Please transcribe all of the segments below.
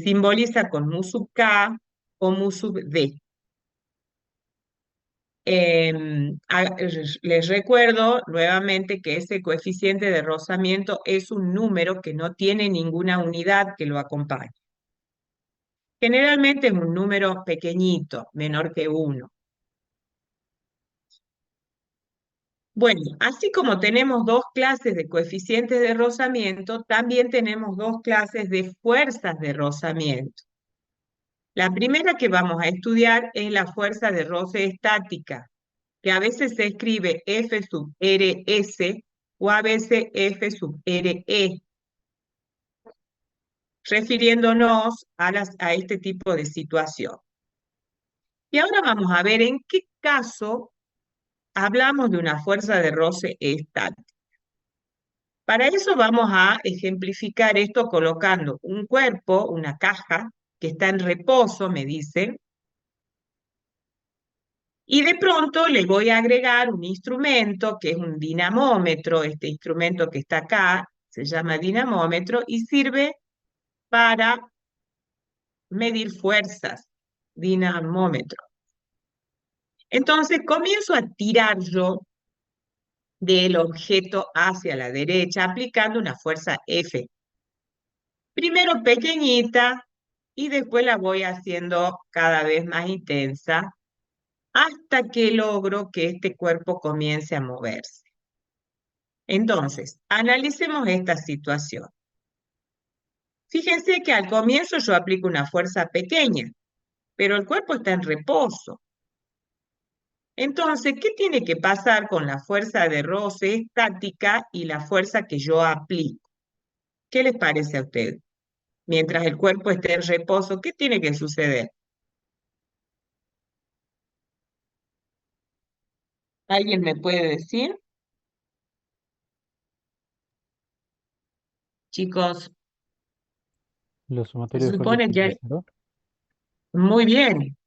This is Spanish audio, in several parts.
simboliza con mu sub k o mu sub d. Les recuerdo nuevamente que ese coeficiente de rozamiento es un número que no tiene ninguna unidad que lo acompañe. Generalmente es un número pequeñito, menor que 1. Bueno, así como tenemos dos clases de coeficientes de rozamiento, también tenemos dos clases de fuerzas de rozamiento. La primera que vamos a estudiar es la fuerza de roce estática, que a veces se escribe F sub RS o a veces F sub RE, refiriéndonos a este tipo de situación. Y ahora vamos a ver en qué caso hablamos de una fuerza de roce estática. Para eso vamos a ejemplificar esto colocando un cuerpo, una caja, que está en reposo, me dicen, y de pronto le voy a agregar un instrumento que es un dinamómetro. Este instrumento que está acá se llama dinamómetro y sirve para medir fuerzas, dinamómetro. Entonces comienzo a tirar yo del objeto hacia la derecha aplicando una fuerza F. Primero pequeñita y después la voy haciendo cada vez más intensa hasta que logro que este cuerpo comience a moverse. Entonces, analicemos esta situación. Fíjense que al comienzo yo aplico una fuerza pequeña, pero el cuerpo está en reposo. Entonces, ¿qué tiene que pasar con la fuerza de roce estática y la fuerza que yo aplico? ¿Qué les parece a ustedes? Mientras el cuerpo esté en reposo, ¿qué tiene que suceder? ¿Alguien me puede decir? Chicos, La se sumatoria de fuerzas supone tiene que que ser cero. muy bien.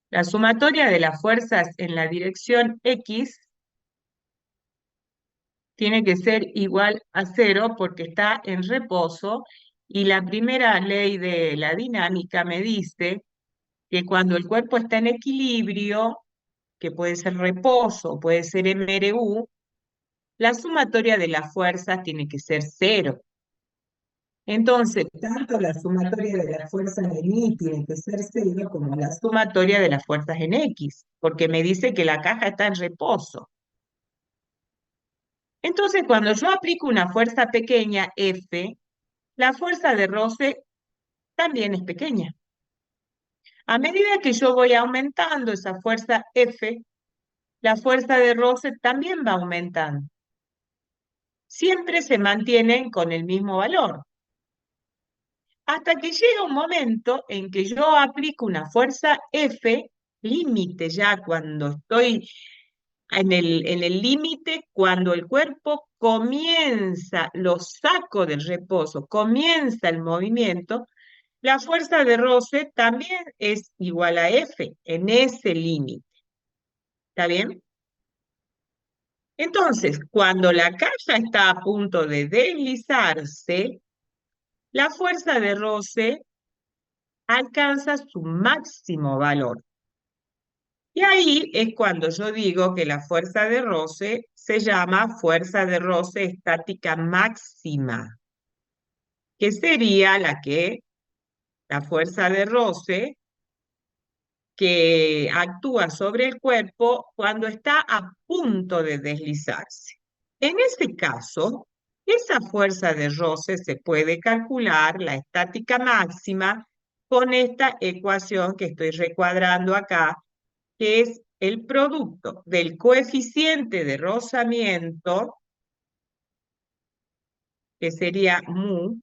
La sumatoria de las fuerzas en la dirección X tiene que ser igual a 0 porque está en reposo y la primera ley de la dinámica me dice que cuando el cuerpo está en equilibrio, que puede ser reposo, puede ser MRU, la sumatoria de las fuerzas tiene que ser 0. Entonces, tanto la sumatoria de las fuerzas en Y tiene que ser 0 como la sumatoria de las fuerzas en X, porque me dice que la caja está en reposo. Entonces, cuando yo aplico una fuerza pequeña, F, la fuerza de roce también es pequeña. A medida que yo voy aumentando esa fuerza F, la fuerza de roce también va aumentando. Siempre se mantienen con el mismo valor. Hasta que llega un momento en que yo aplico una fuerza F, límite ya cuando estoy en el límite, cuando el cuerpo comienza, lo saco del reposo, comienza el movimiento, la fuerza de roce también es igual a F en ese límite. ¿Está bien? Entonces, cuando la caja está a punto de deslizarse, la fuerza de roce alcanza su máximo valor. Y ahí es cuando yo digo que la fuerza de roce se llama fuerza de roce estática máxima, que sería la fuerza de roce que actúa sobre el cuerpo cuando está a punto de deslizarse. En ese caso, esa fuerza de roce se puede calcular, la estática máxima, con esta ecuación que estoy recuadrando acá, que es el producto del coeficiente de rozamiento, que sería mu,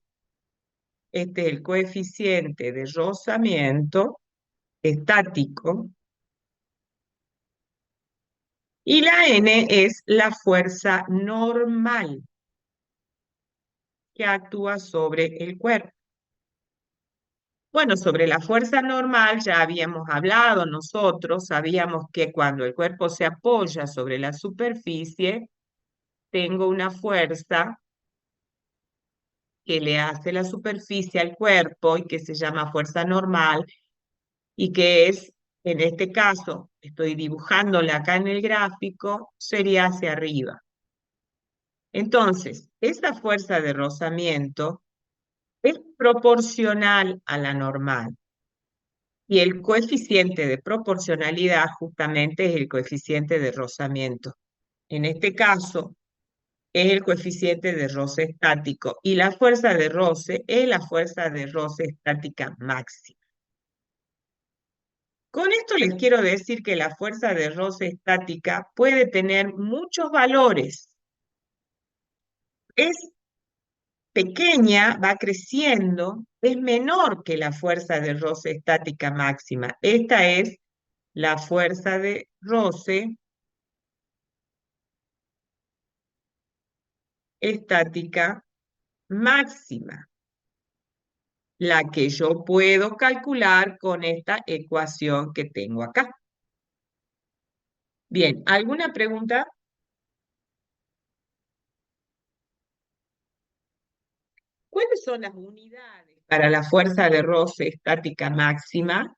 este es el coeficiente de rozamiento estático, y la N es la fuerza normal que actúa sobre el cuerpo. Bueno, sobre la fuerza normal ya habíamos hablado nosotros, sabíamos que cuando el cuerpo se apoya sobre la superficie, tengo una fuerza que le hace la superficie al cuerpo y que se llama fuerza normal y que es, en este caso, estoy dibujándola acá en el gráfico, sería hacia arriba. Entonces, esta fuerza de rozamiento es proporcional a la normal. Y el coeficiente de proporcionalidad justamente es el coeficiente de rozamiento. En este caso, es el coeficiente de roce estático y la fuerza de roce es la fuerza de roce estática máxima. Con esto les quiero decir que la fuerza de roce estática puede tener muchos valores. Es pequeña, va creciendo, es menor que la fuerza de roce estática máxima. Esta es la fuerza de roce estática máxima, la que yo puedo calcular con esta ecuación que tengo acá. Bien, ¿alguna pregunta? ¿Cuáles son las unidades para la fuerza de roce estática máxima?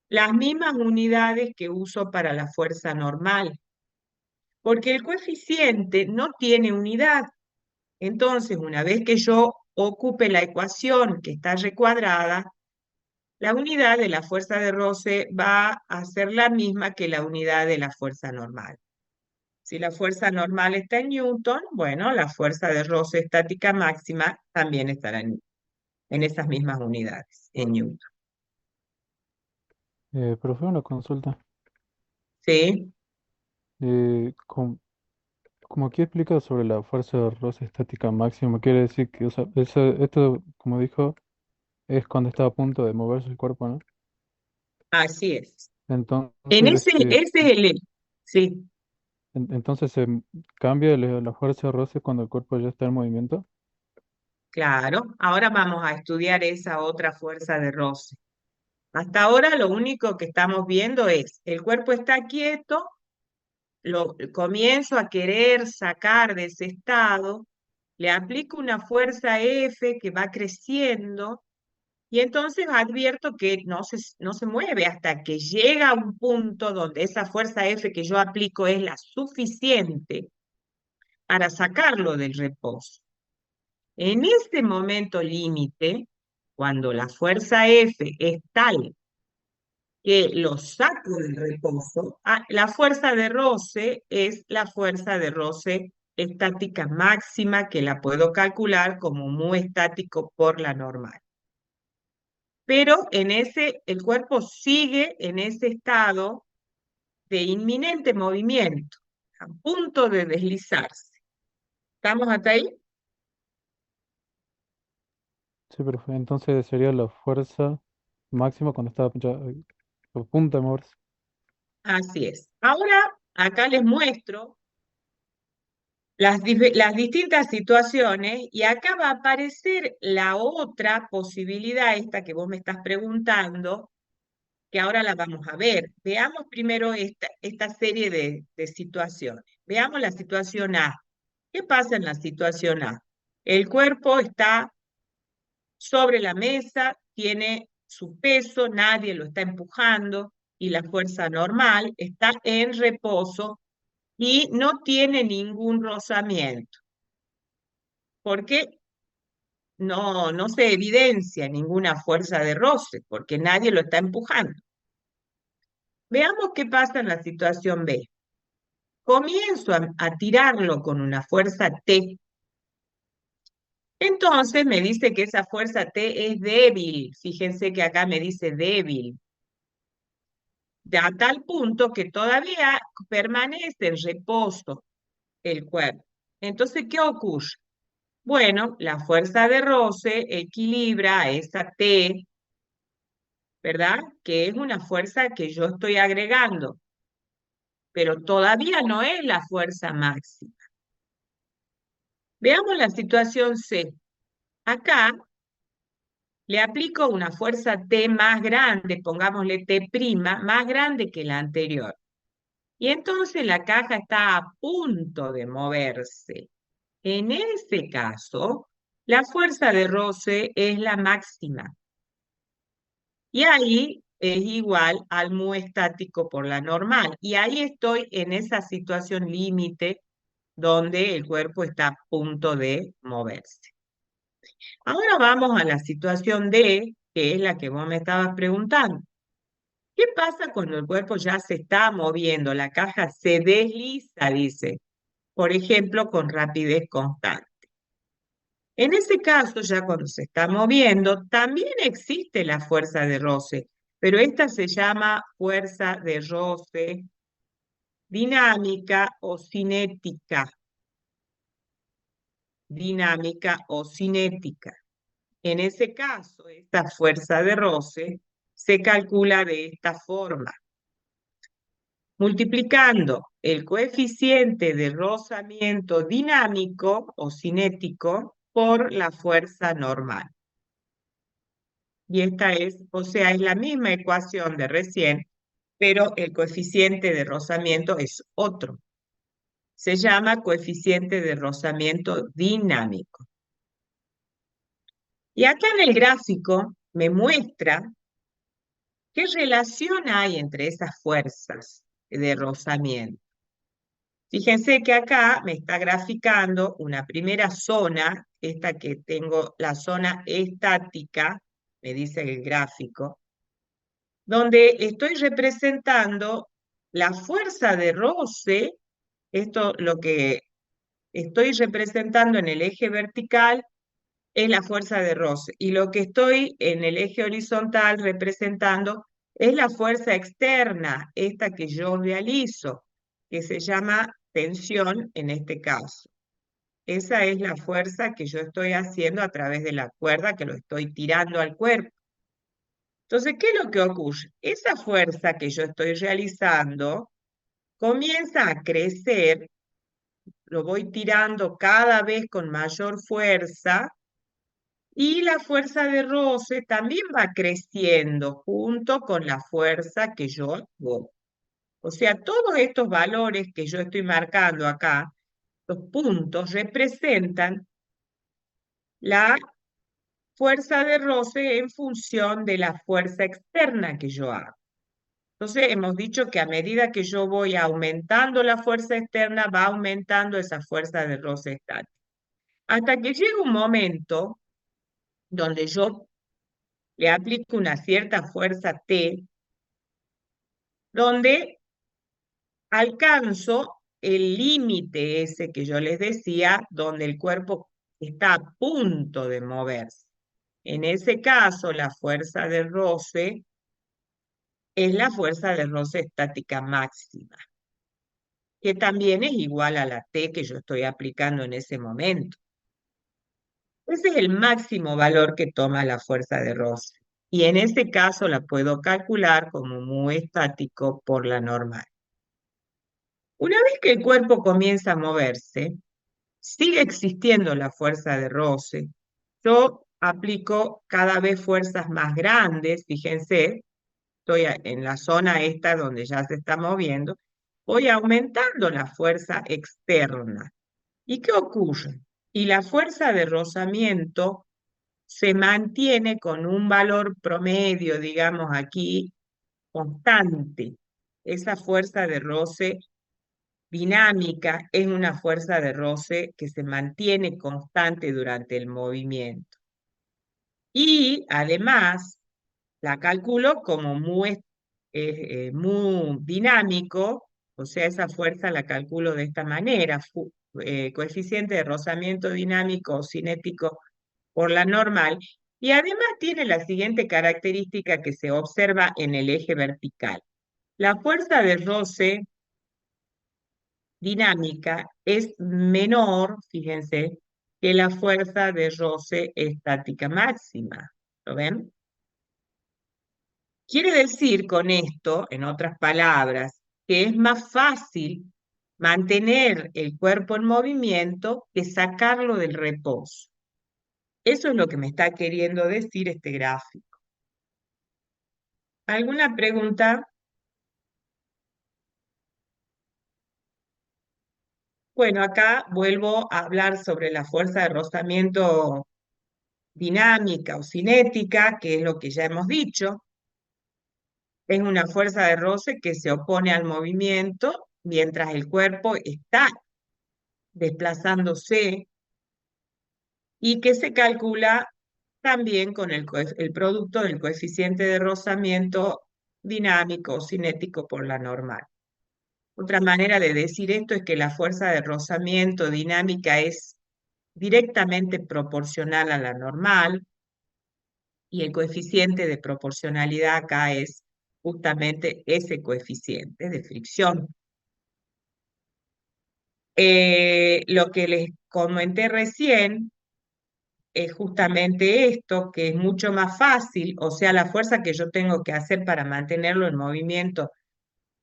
Las mismas unidades que uso para la fuerza normal, porque el coeficiente no tiene unidad. Entonces, una vez que yo ocupe la ecuación que está recuadrada, la unidad de la fuerza de roce va a ser la misma que la unidad de la fuerza normal. Si la fuerza normal está en Newton, bueno, la fuerza de roce estática máxima también estará en esas mismas unidades, en Newton. Profe, una consulta. ¿Sí? Eh, com- Como aquí explica sobre la fuerza de roce estática máxima, quiere decir que, o sea, esto, como dijo, es cuando está a punto de moverse el cuerpo, ¿no? Así es. En Entonces, ese es el... Sí, entonces se cambia la fuerza de roce cuando el cuerpo ya está en movimiento. claro. Ahora vamos a estudiar esa otra fuerza de roce. Hasta ahora lo único que estamos viendo es, el cuerpo está quieto, lo comienzo a querer sacar de ese estado, le aplico una fuerza F que va creciendo y entonces advierto que no se mueve hasta que llega a un punto donde esa fuerza F que yo aplico es la suficiente para sacarlo del reposo. En este momento límite, cuando la fuerza F es tal que lo saco del reposo, la fuerza de roce es la fuerza de roce estática máxima que la puedo calcular como mu estático por la normal. Pero el cuerpo sigue en ese estado de inminente movimiento, a punto de deslizarse. ¿Estamos hasta ahí? Sí, profe. Entonces sería la fuerza máxima cuando está ya a punto de moverse. Así es. Ahora, acá les muestro las distintas situaciones y acá va a aparecer la otra posibilidad, esta que vos me estás preguntando, que ahora la vamos a ver. Veamos primero esta serie de situaciones. Veamos la situación A. ¿Qué pasa en la situación A? El cuerpo está sobre la mesa, tiene su peso, nadie lo está empujando y la fuerza normal está en reposo y no tiene ningún rozamiento, porque no se evidencia ninguna fuerza de roce, porque nadie lo está empujando. Veamos qué pasa en la situación B. Comienzo a tirarlo con una fuerza T. Entonces me dice que esa fuerza T es débil. Fíjense que acá me dice débil. A tal punto que todavía permanece en reposo el cuerpo. Entonces, ¿qué ocurre? Bueno, la fuerza de roce equilibra a esa T, ¿verdad? Que es una fuerza que yo estoy agregando, pero todavía no es la fuerza máxima. Veamos la situación C. Acá le aplico una fuerza T más grande, pongámosle T', más grande que la anterior. Y entonces la caja está a punto de moverse. En ese caso, la fuerza de roce es la máxima. Y ahí es igual al mu estático por la normal. Y ahí estoy en esa situación límite donde el cuerpo está a punto de moverse. Ahora vamos a la situación D, que es la que vos me estabas preguntando. ¿Qué pasa cuando el cuerpo ya se está moviendo? La caja se desliza, dice, por ejemplo, con rapidez constante. En ese caso, ya cuando se está moviendo, también existe la fuerza de roce, pero esta se llama fuerza de roce dinámica o cinética. Dinámica o cinética. En ese caso, esta fuerza de roce se calcula de esta forma, multiplicando el coeficiente de rozamiento dinámico o cinético por la fuerza normal. Y esta es, o sea, es la misma ecuación de recién, pero el coeficiente de rozamiento es otro. Se llama coeficiente de rozamiento dinámico. Y acá en el gráfico me muestra qué relación hay entre esas fuerzas de rozamiento. Fíjense que acá me está graficando una primera zona, esta que tengo, la zona estática, me dice el gráfico, donde estoy representando la fuerza de roce, esto lo que estoy representando en el eje vertical es la fuerza de roce, y lo que estoy en el eje horizontal representando es la fuerza externa, esta que yo realizo, que se llama tensión en este caso. Esa es la fuerza que yo estoy haciendo a través de la cuerda que lo estoy tirando al cuerpo. Entonces, ¿qué es lo que ocurre? Esa fuerza que yo estoy realizando comienza a crecer, lo voy tirando cada vez con mayor fuerza y la fuerza de roce también va creciendo junto con la fuerza que yo hago. O sea, todos estos valores que yo estoy marcando acá, los puntos, representan la fuerza de roce en función de la fuerza externa que yo hago. Entonces, hemos dicho que a medida que yo voy aumentando la fuerza externa, va aumentando esa fuerza de roce estática. Hasta que llega un momento donde yo le aplico una cierta fuerza T, donde alcanzo el límite ese que yo les decía, donde el cuerpo está a punto de moverse. En ese caso, la fuerza de roce es la fuerza de roce estática máxima, que también es igual a la T que yo estoy aplicando en ese momento. Ese es el máximo valor que toma la fuerza de roce. Y en ese caso la puedo calcular como mu estático por la normal. Una vez que el cuerpo comienza a moverse, sigue existiendo la fuerza de roce. Yo aplico cada vez fuerzas más grandes, fíjense, estoy en la zona esta donde ya se está moviendo, voy aumentando la fuerza externa. ¿Y qué ocurre? Y la fuerza de rozamiento se mantiene con un valor promedio, digamos aquí, constante. Esa fuerza de roce dinámica es una fuerza de roce que se mantiene constante durante el movimiento. Y además la calculo como mu dinámico, o sea, esa fuerza la calculo de esta manera, coeficiente de rozamiento dinámico o cinético por la normal, y además tiene la siguiente característica que se observa en el eje vertical. La fuerza de roce dinámica es menor, fíjense, que la fuerza de roce estática máxima. ¿Lo ven? Quiere decir con esto, en otras palabras, que es más fácil mantener el cuerpo en movimiento que sacarlo del reposo. Eso es lo que me está queriendo decir este gráfico. ¿Alguna pregunta? Bueno, acá vuelvo a hablar sobre la fuerza de rozamiento dinámica o cinética, que es lo que ya hemos dicho, es una fuerza de roce que se opone al movimiento mientras el cuerpo está desplazándose y que se calcula también con el producto del coeficiente de rozamiento dinámico o cinético por la normal. Otra manera de decir esto es que la fuerza de rozamiento dinámica es directamente proporcional a la normal y el coeficiente de proporcionalidad acá es justamente ese coeficiente de fricción. Lo que les comenté recién es justamente esto, que es mucho más fácil, o sea, la fuerza que yo tengo que hacer para mantenerlo en movimiento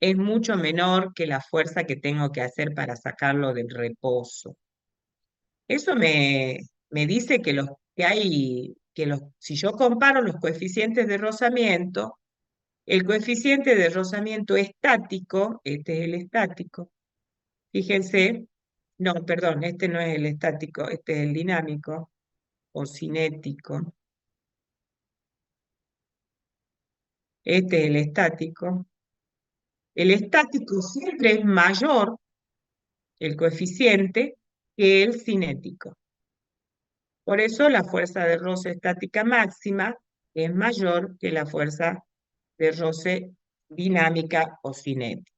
es mucho menor que la fuerza que tengo que hacer para sacarlo del reposo. Eso me dice que si yo comparo los coeficientes de rozamiento, el coeficiente de rozamiento estático, este es el estático, fíjense, no, perdón, este no es el estático, este es el dinámico o cinético, este es el estático. El estático siempre es mayor, el coeficiente, que el cinético. Por eso la fuerza de roce estática máxima es mayor que la fuerza de roce dinámica o cinética.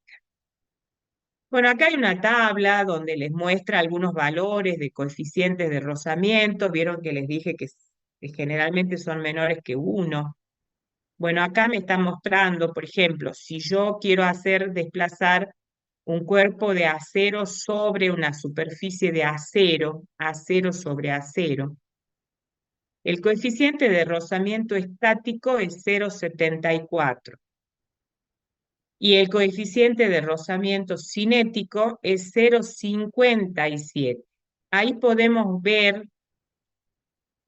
Bueno, acá hay una tabla donde les muestra algunos valores de coeficientes de rozamiento. Vieron que les dije que generalmente son menores que 1. Bueno, acá me está mostrando, por ejemplo, si yo quiero hacer desplazar un cuerpo de acero sobre una superficie de acero, acero sobre acero, el coeficiente de rozamiento estático es 0,74 y el coeficiente de rozamiento cinético es 0,57. Ahí podemos ver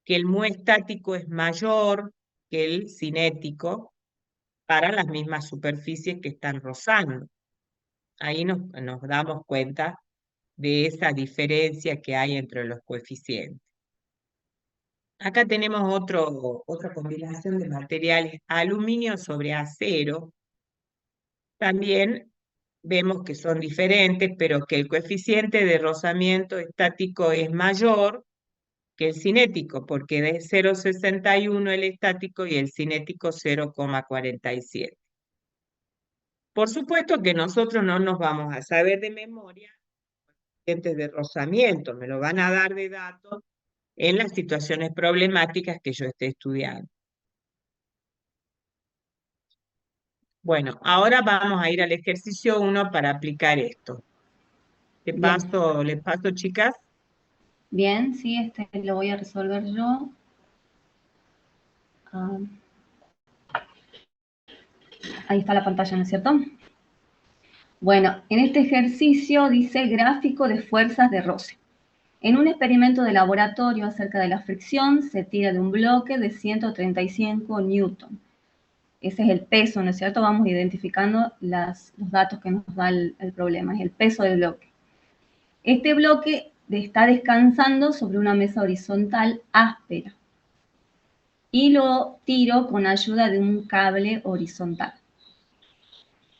que el mu estático es mayor que el cinético para las mismas superficies que están rozando. Ahí nos damos cuenta de esa diferencia que hay entre los coeficientes. Acá tenemos otra combinación de materiales, aluminio sobre acero. También vemos que son diferentes, pero que el coeficiente de rozamiento estático es mayor que el cinético, porque de 0,61 el estático y el cinético 0,47. Por supuesto que nosotros no nos vamos a saber de memoria coeficientes de rozamiento, me lo van a dar de datos en las situaciones problemáticas que yo esté estudiando. Bueno, ahora vamos a ir al ejercicio 1 para aplicar esto. Bien, Les paso, chicas. bien, sí, este lo voy a resolver yo. Ah, ahí está la pantalla, ¿no es cierto? Bueno, en este ejercicio dice gráfico de fuerzas de roce. En un experimento de laboratorio acerca de la fricción, se tira de un bloque de 135 newton. Ese es el peso, ¿no es cierto? Vamos identificando los datos que nos da el problema, es el peso del bloque. Este bloque está descansando sobre una mesa horizontal áspera y lo tiro con ayuda de un cable horizontal.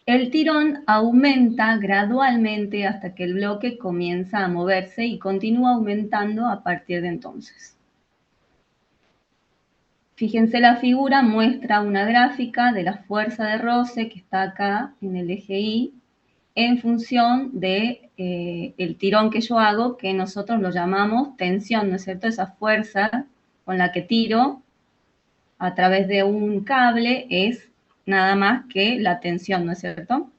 El tirón aumenta gradualmente hasta que el bloque comienza a moverse y continúa aumentando a partir de entonces. Fíjense, la figura muestra una gráfica de la fuerza de roce que está acá en el eje Y en función de el tirón que yo hago, que nosotros lo llamamos tensión, ¿no es cierto? Esa fuerza con la que tiro a través de un cable es nada más que la tensión, ¿no es cierto?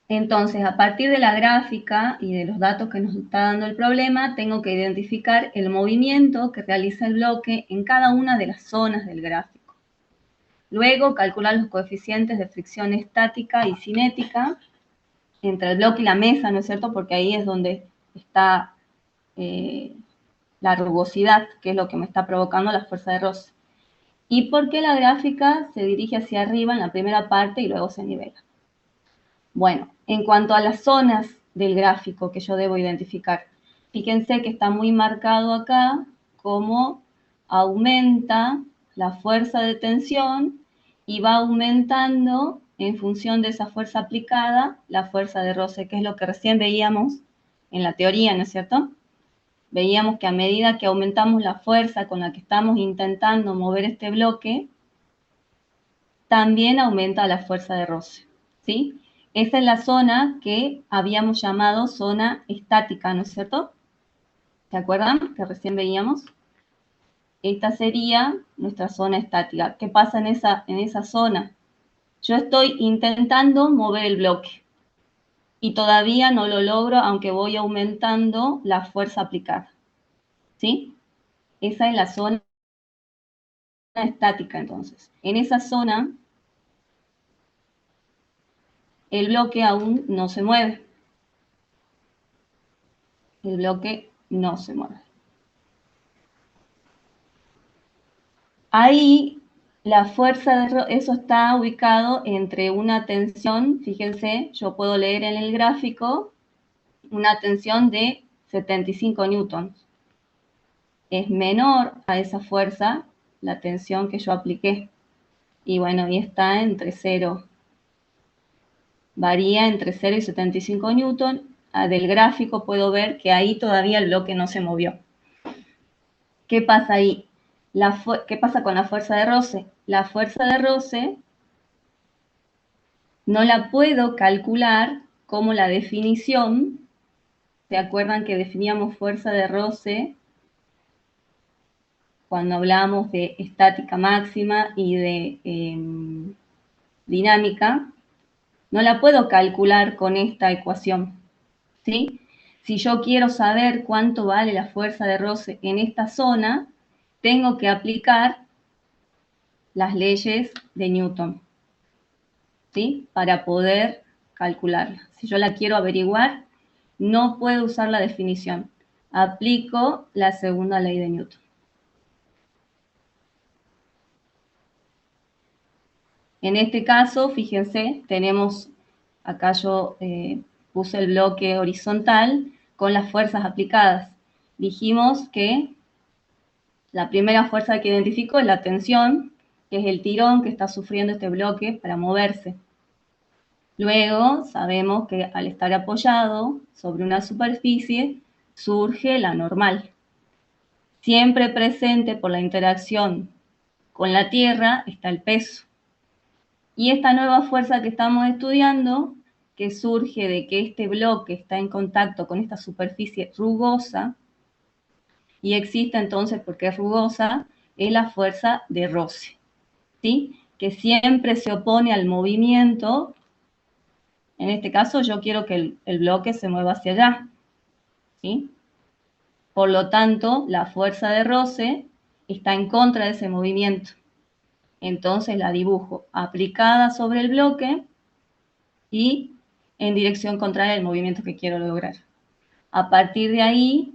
Entonces, a partir de la gráfica y de los datos que nos está dando el problema, tengo que identificar el movimiento que realiza el bloque en cada una de las zonas del gráfico. Luego, calcular los coeficientes de fricción estática y cinética entre el bloque y la mesa, ¿no es cierto? Porque ahí es donde está la rugosidad, que es lo que me está provocando la fuerza de roce. Y por qué la gráfica se dirige hacia arriba en la primera parte y luego se nivela. Bueno, en cuanto a las zonas del gráfico que yo debo identificar, fíjense que está muy marcado acá cómo aumenta la fuerza de tensión y va aumentando en función de esa fuerza aplicada la fuerza de roce, que es lo que recién veíamos en la teoría, ¿no es cierto? Veíamos que a medida que aumentamos la fuerza con la que estamos intentando mover este bloque, también aumenta la fuerza de roce, ¿sí? Esa es la zona que habíamos llamado zona estática, ¿no es cierto? ¿Se acuerdan que recién veíamos? Esta sería nuestra zona estática. ¿Qué pasa en esa zona? Yo estoy intentando mover el bloque y todavía no lo logro, aunque voy aumentando la fuerza aplicada, ¿sí? Esa es la zona estática, entonces. En esa zona, el bloque aún no se mueve. El bloque no se mueve. Ahí la fuerza de eso está ubicado entre una tensión, fíjense, yo puedo leer en el gráfico, una tensión de 75 newtons. Es menor a esa fuerza la tensión que yo apliqué. Y bueno, y está entre 0. Varía entre 0 y 75 newtons. Del gráfico puedo ver que ahí todavía el bloque no se movió. ¿Qué pasa ahí? ¿Qué pasa con la fuerza de roce? La fuerza de roce no la puedo calcular como la definición. ¿Se acuerdan que definíamos fuerza de roce cuando hablábamos de estática máxima y de dinámica? No la puedo calcular con esta ecuación, ¿sí? Si yo quiero saber cuánto vale la fuerza de roce en esta zona, tengo que aplicar las leyes de Newton, ¿sí? Para poder calcularla. Si yo la quiero averiguar, no puedo usar la definición. Aplico la segunda ley de Newton. En este caso, fíjense, tenemos, acá yo puse el bloque horizontal con las fuerzas aplicadas. Dijimos que la primera fuerza que identifico es la tensión, que es el tirón que está sufriendo este bloque para moverse. Luego sabemos que al estar apoyado sobre una superficie surge la normal. Siempre presente por la interacción con la Tierra está el peso. Y esta nueva fuerza que estamos estudiando, que surge de que este bloque está en contacto con esta superficie rugosa, y existe entonces, porque es rugosa, es la fuerza de roce, ¿sí? Que siempre se opone al movimiento. En este caso yo quiero que el bloque se mueva hacia allá, ¿sí? Por lo tanto, la fuerza de roce está en contra de ese movimiento. Entonces la dibujo aplicada sobre el bloque y en dirección contraria al movimiento que quiero lograr. A partir de ahí,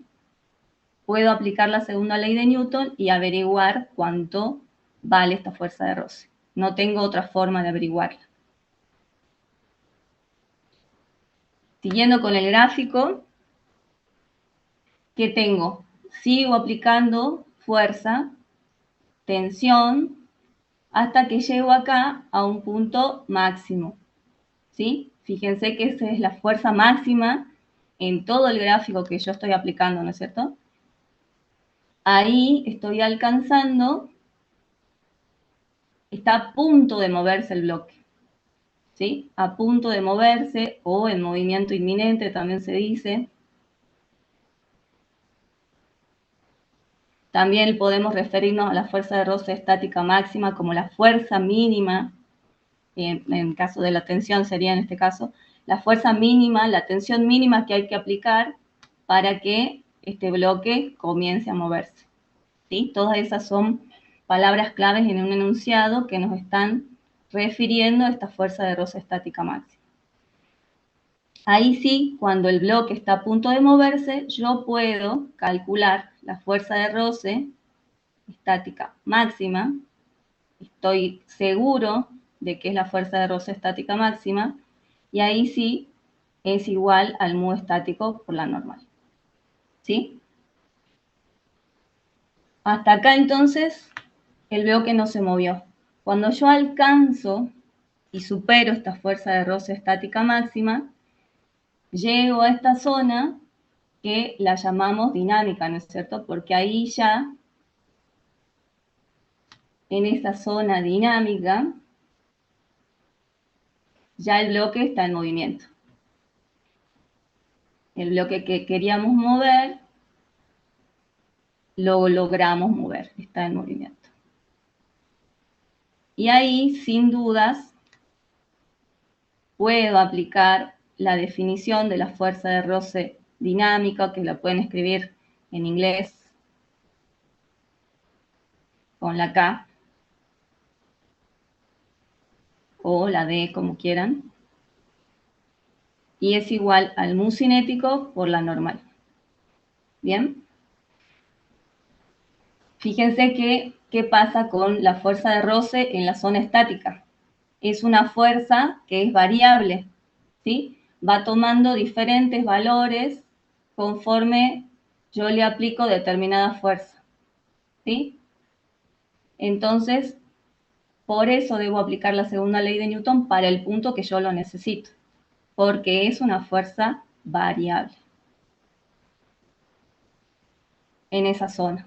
puedo aplicar la segunda ley de Newton y averiguar cuánto vale esta fuerza de roce. No tengo otra forma de averiguarla. Siguiendo con el gráfico, ¿qué tengo? Sigo aplicando fuerza, tensión, hasta que llego acá a un punto máximo, ¿sí? Fíjense que esa es la fuerza máxima en todo el gráfico que yo estoy aplicando, ¿no es cierto? Ahí estoy alcanzando, está a punto de moverse el bloque, ¿sí? A punto de moverse, o en movimiento inminente también se dice. También podemos referirnos a la fuerza de roce estática máxima como la fuerza mínima, en caso de la tensión sería en este caso, la fuerza mínima, la tensión mínima que hay que aplicar para que este bloque comience a moverse, ¿sí? Todas esas son palabras claves en un enunciado que nos están refiriendo a esta fuerza de roce estática máxima. Ahí sí, cuando el bloque está a punto de moverse, yo puedo calcular la fuerza de roce estática máxima. Estoy seguro de que es la fuerza de roce estática máxima, y ahí sí es igual al mu estático por la normal, ¿sí? Hasta acá entonces el bloque no se movió. Cuando yo alcanzo y supero esta fuerza de roce estática máxima, llego a esta zona que la llamamos dinámica, ¿no es cierto? Porque ahí ya, en esa zona dinámica, ya el bloque está en movimiento. El bloque que queríamos mover, lo logramos mover, está en movimiento. Y ahí, sin dudas, puedo aplicar la definición de la fuerza de roce dinámica, que la pueden escribir en inglés con la K o la D, como quieran. Y es igual al mu cinético por la normal. ¿Bien? Fíjense qué pasa con la fuerza de roce en la zona estática. Es una fuerza que es variable, ¿sí? Va tomando diferentes valores conforme yo le aplico determinada fuerza, ¿sí? Entonces, por eso debo aplicar la segunda ley de Newton para el punto que yo lo necesito, porque es una fuerza variable en esa zona.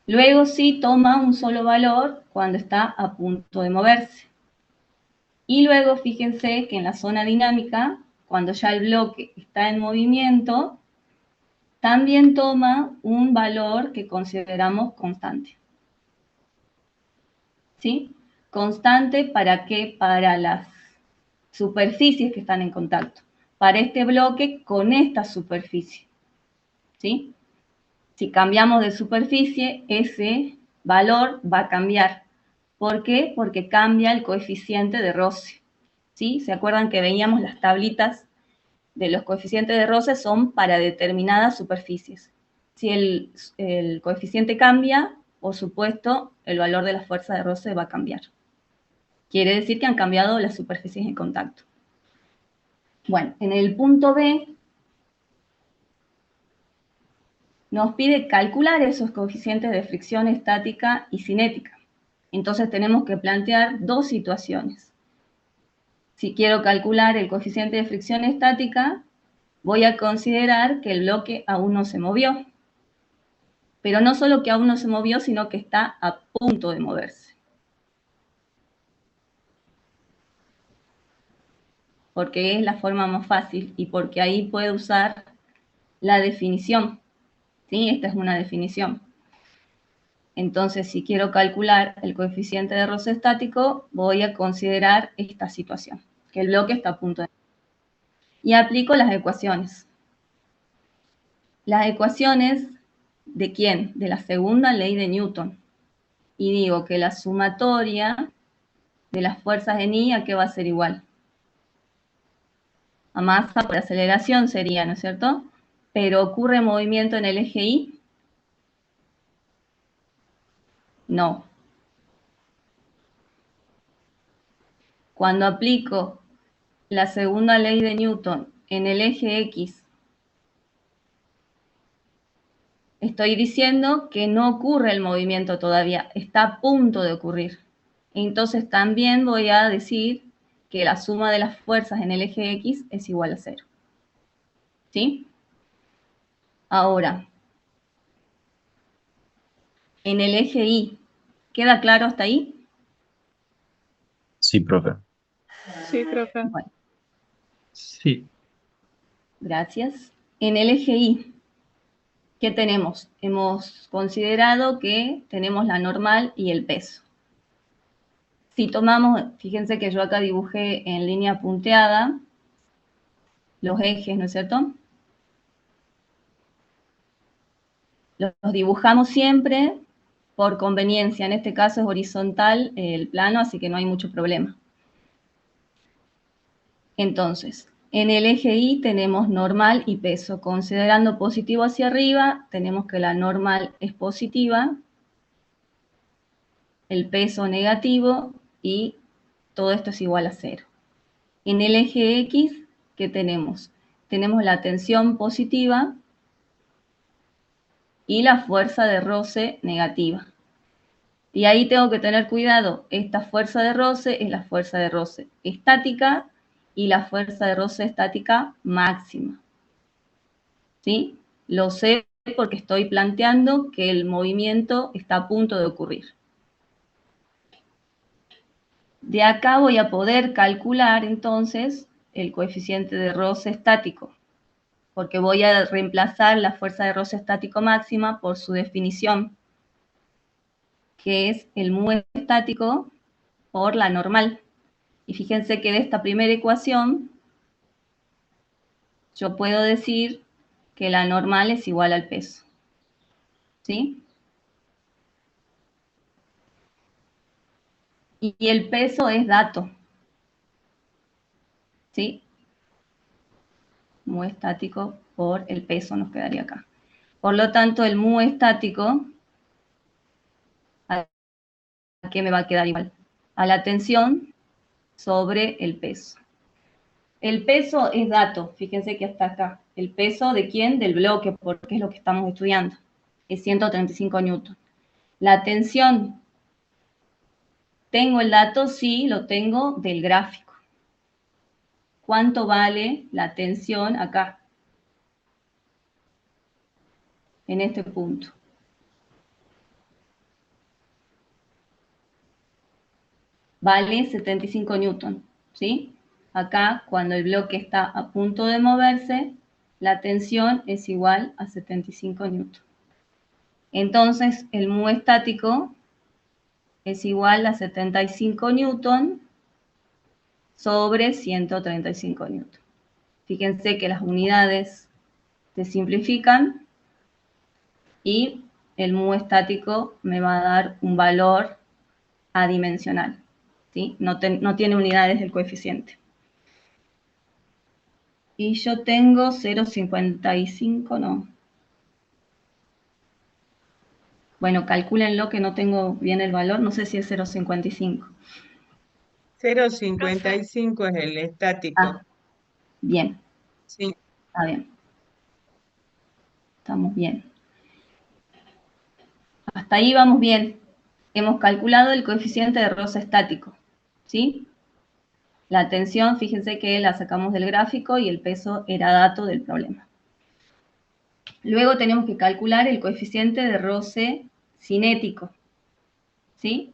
Luego sí toma un solo valor cuando está a punto de moverse. Y luego fíjense que en la zona dinámica, cuando ya el bloque está en movimiento, también toma un valor que consideramos constante. ¿Sí? Constante ¿para qué? Para las superficies que están en contacto. Para este bloque con esta superficie. ¿Sí? Si cambiamos de superficie, ese valor va a cambiar. ¿Por qué? Porque cambia el coeficiente de roce. ¿Sí? ¿Se acuerdan que veíamos las tablitas de los coeficientes de roce son para determinadas superficies? Si el coeficiente cambia, por supuesto, el valor de la fuerza de roce va a cambiar. Quiere decir que han cambiado las superficies en contacto. Bueno, en el punto B nos pide calcular esos coeficientes de fricción estática y cinética. Entonces tenemos que plantear dos situaciones. Si quiero calcular el coeficiente de fricción estática, voy a considerar que el bloque aún no se movió. Pero no solo que aún no se movió, sino que está a punto de moverse. Porque es la forma más fácil y porque ahí puedo usar la definición. ¿Sí? Esta es una definición. Entonces, si quiero calcular el coeficiente de roce estático, voy a considerar esta situación, que el bloque está a punto de... Y aplico las ecuaciones. Las ecuaciones, ¿de quién? De la segunda ley de Newton. Y digo que la sumatoria de las fuerzas en I, ¿a qué va a ser igual? A masa por aceleración sería, ¿no es cierto? Pero ¿ocurre movimiento en el eje Y? No. Cuando aplico la segunda ley de Newton en el eje X, estoy diciendo que no ocurre el movimiento todavía, está a punto de ocurrir. Entonces también voy a decir que la suma de las fuerzas en el eje X es igual a 0. ¿Sí? Ahora, en el eje Y, ¿queda claro hasta ahí? Sí, profe. Sí, profe. Bueno, Sí. gracias. En el eje Y, ¿qué tenemos? Hemos considerado que tenemos la normal y el peso. Si tomamos, fíjense que yo acá dibujé en línea punteada los ejes, ¿no es cierto? Los dibujamos siempre por conveniencia. En este caso es horizontal el plano, así que no hay mucho problema. Entonces, en el eje Y tenemos normal y peso. Considerando positivo hacia arriba, tenemos que la normal es positiva, el peso negativo y todo esto es igual a 0. En el eje X, ¿qué tenemos? Tenemos la tensión positiva y la fuerza de roce negativa. Y ahí tengo que tener cuidado, esta fuerza de roce es la fuerza de roce estática y la fuerza de roce estática máxima. ¿Sí? Lo sé porque estoy planteando que el movimiento está a punto de ocurrir. De acá voy a poder calcular entonces el coeficiente de roce estático, porque voy a reemplazar la fuerza de roce estático máxima por su definición, que es el mu estático por la normal. Y fíjense que de esta primera ecuación yo puedo decir que la normal es igual al peso. ¿Sí? Y el peso es dato. ¿Sí? Mu estático por el peso nos quedaría acá. Por lo tanto, el mu estático, ¿a qué me va a quedar igual? A la tensión sobre el peso. El peso es dato, fíjense que hasta acá. ¿El peso de quién? Del bloque, porque es lo que estamos estudiando. Es 135 newton. La tensión, ¿tengo el dato? Sí, lo tengo del gráfico. ¿Cuánto vale la tensión acá? En este punto. Vale 75 newton, ¿sí? Acá, cuando el bloque está a punto de moverse, la tensión es igual a 75 newton. Entonces, el mu estático es igual a 75 newton sobre 135 newton. Fíjense que las unidades se simplifican y el mu estático me va a dar un valor adimensional, ¿sí? No tiene unidades del coeficiente. Y yo tengo 0,55, no. Bueno, calcúlenlo que no tengo bien el valor, no sé si es 0,55. 0,55 es el estático. Ah, bien, Sí. está bien. Estamos bien. Hasta ahí vamos bien. Hemos calculado el coeficiente de roce estático, ¿sí? La tensión, fíjense que la sacamos del gráfico y el peso era dato del problema. Luego tenemos que calcular el coeficiente de roce cinético, ¿sí?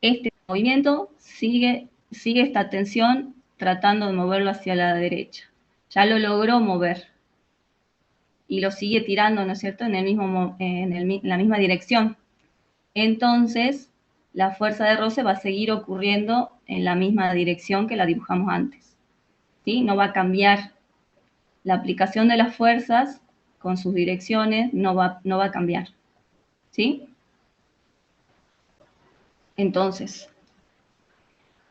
Este movimiento sigue esta tensión tratando de moverlo hacia la derecha. Ya lo logró mover y lo sigue tirando, ¿no es cierto?, en la misma dirección. Entonces, la fuerza de roce va a seguir ocurriendo en la misma dirección que la dibujamos antes, ¿sí? No va a cambiar. La aplicación de las fuerzas con sus direcciones no va a cambiar, ¿sí? Entonces,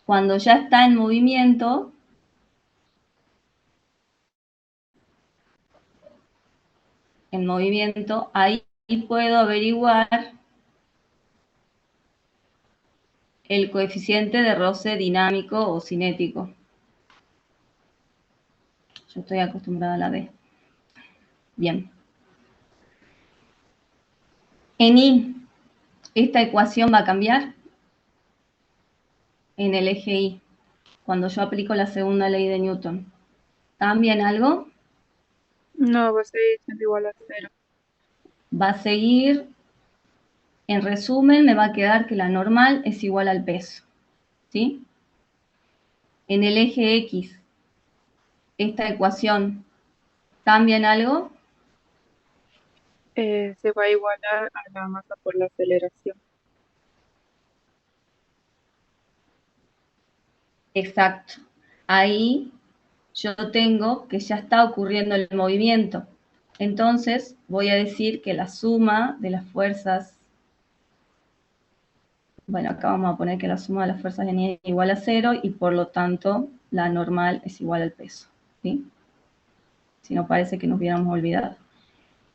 cuando ya está en movimiento, ahí puedo averiguar el coeficiente de roce dinámico o cinético. Yo estoy acostumbrada a la B. Bien. En I, esta ecuación va a cambiar en el eje Y, cuando yo aplico la segunda ley de Newton. ¿Cambia en algo? No, va a seguir siendo igual a 0. Va a seguir, en resumen, me va a quedar que la normal es igual al peso, ¿sí? En el eje X, esta ecuación, ¿cambia en algo? Se va a igualar a la masa por la aceleración. Exacto. Ahí yo tengo que ya está ocurriendo el movimiento. Entonces voy a decir que la suma de las fuerzas, bueno, acá vamos a poner que la suma de las fuerzas en I es igual a 0 y por lo tanto la normal es igual al peso, ¿sí? Si no parece que nos hubiéramos olvidado.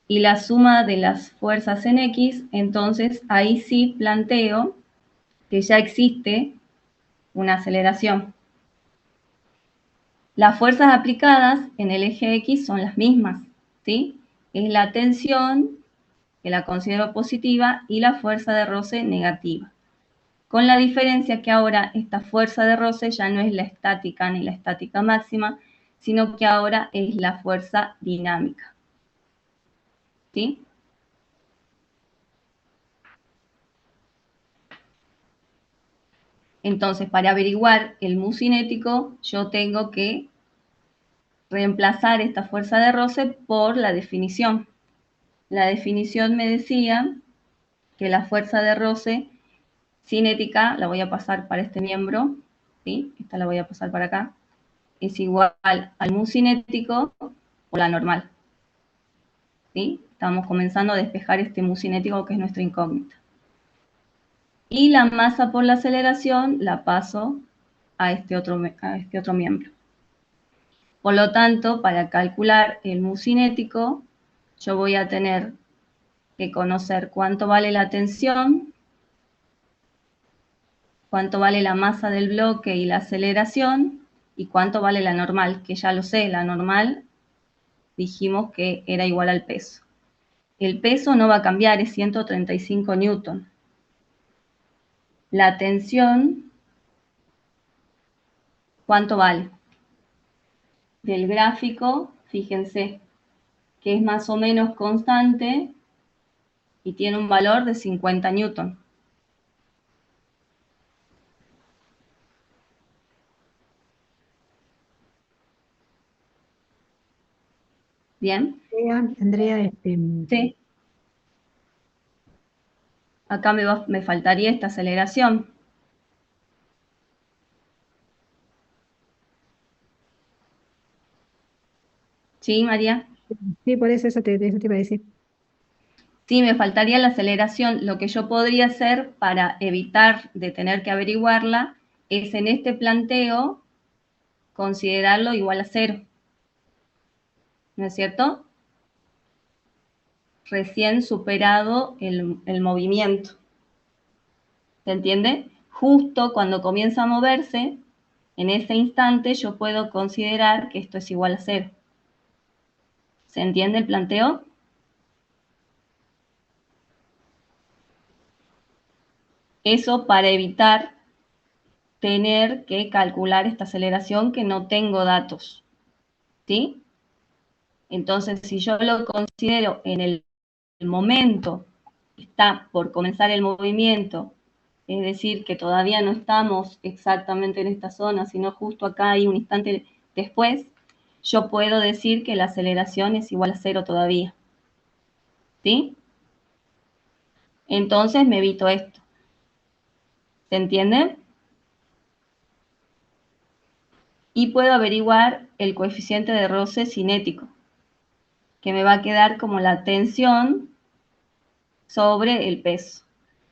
y la suma de las fuerzas en X, entonces ahí sí planteo que ya existe una aceleración. Las fuerzas aplicadas en el eje X son las mismas, ¿sí? Es la tensión, que la considero positiva, y la fuerza de roce negativa. Con la diferencia que ahora esta fuerza de roce ya no es la estática ni la estática máxima, sino que ahora es la fuerza dinámica. ¿Sí? Entonces, para averiguar el mu cinético, yo tengo que reemplazar esta fuerza de roce por la definición. La definición me decía que la fuerza de roce cinética, la voy a pasar para este miembro, ¿sí? Esta la voy a pasar para acá, es igual al mu cinético por la normal. ¿Sí? Estamos comenzando a despejar este mu cinético que es nuestra incógnita. Y la masa por la aceleración la paso a este otro miembro. Por lo tanto, para calcular el mu cinético, yo voy a tener que conocer cuánto vale la tensión, cuánto vale la masa del bloque y la aceleración, y cuánto vale la normal, que ya lo sé, la normal dijimos que era igual al peso. El peso no va a cambiar, es 135 newton. La tensión, ¿cuánto vale? Del gráfico, fíjense que es más o menos constante y tiene un valor de 50 newton. ¿Bien? Andrea, Sí. Acá me faltaría esta aceleración. ¿Sí, María? sí, por eso te iba a decir. Sí, me faltaría la aceleración. Lo que yo podría hacer para evitar de tener que averiguarla es en este planteo considerarlo igual a 0. ¿No es cierto? Recién superado el movimiento. ¿Se entiende? Justo cuando comienza a moverse, en ese instante yo puedo considerar que esto es igual a 0. ¿Se entiende el planteo? Eso para evitar tener que calcular esta aceleración que no tengo datos. ¿Sí? Entonces, si yo lo considero en el momento que está por comenzar el movimiento, es decir, que todavía no estamos exactamente en esta zona, sino justo acá y un instante después, yo puedo decir que la aceleración es igual a 0 todavía. ¿Sí? Entonces me evito esto. ¿Se entiende? Y puedo averiguar el coeficiente de roce cinético, que me va a quedar como la tensión sobre el peso.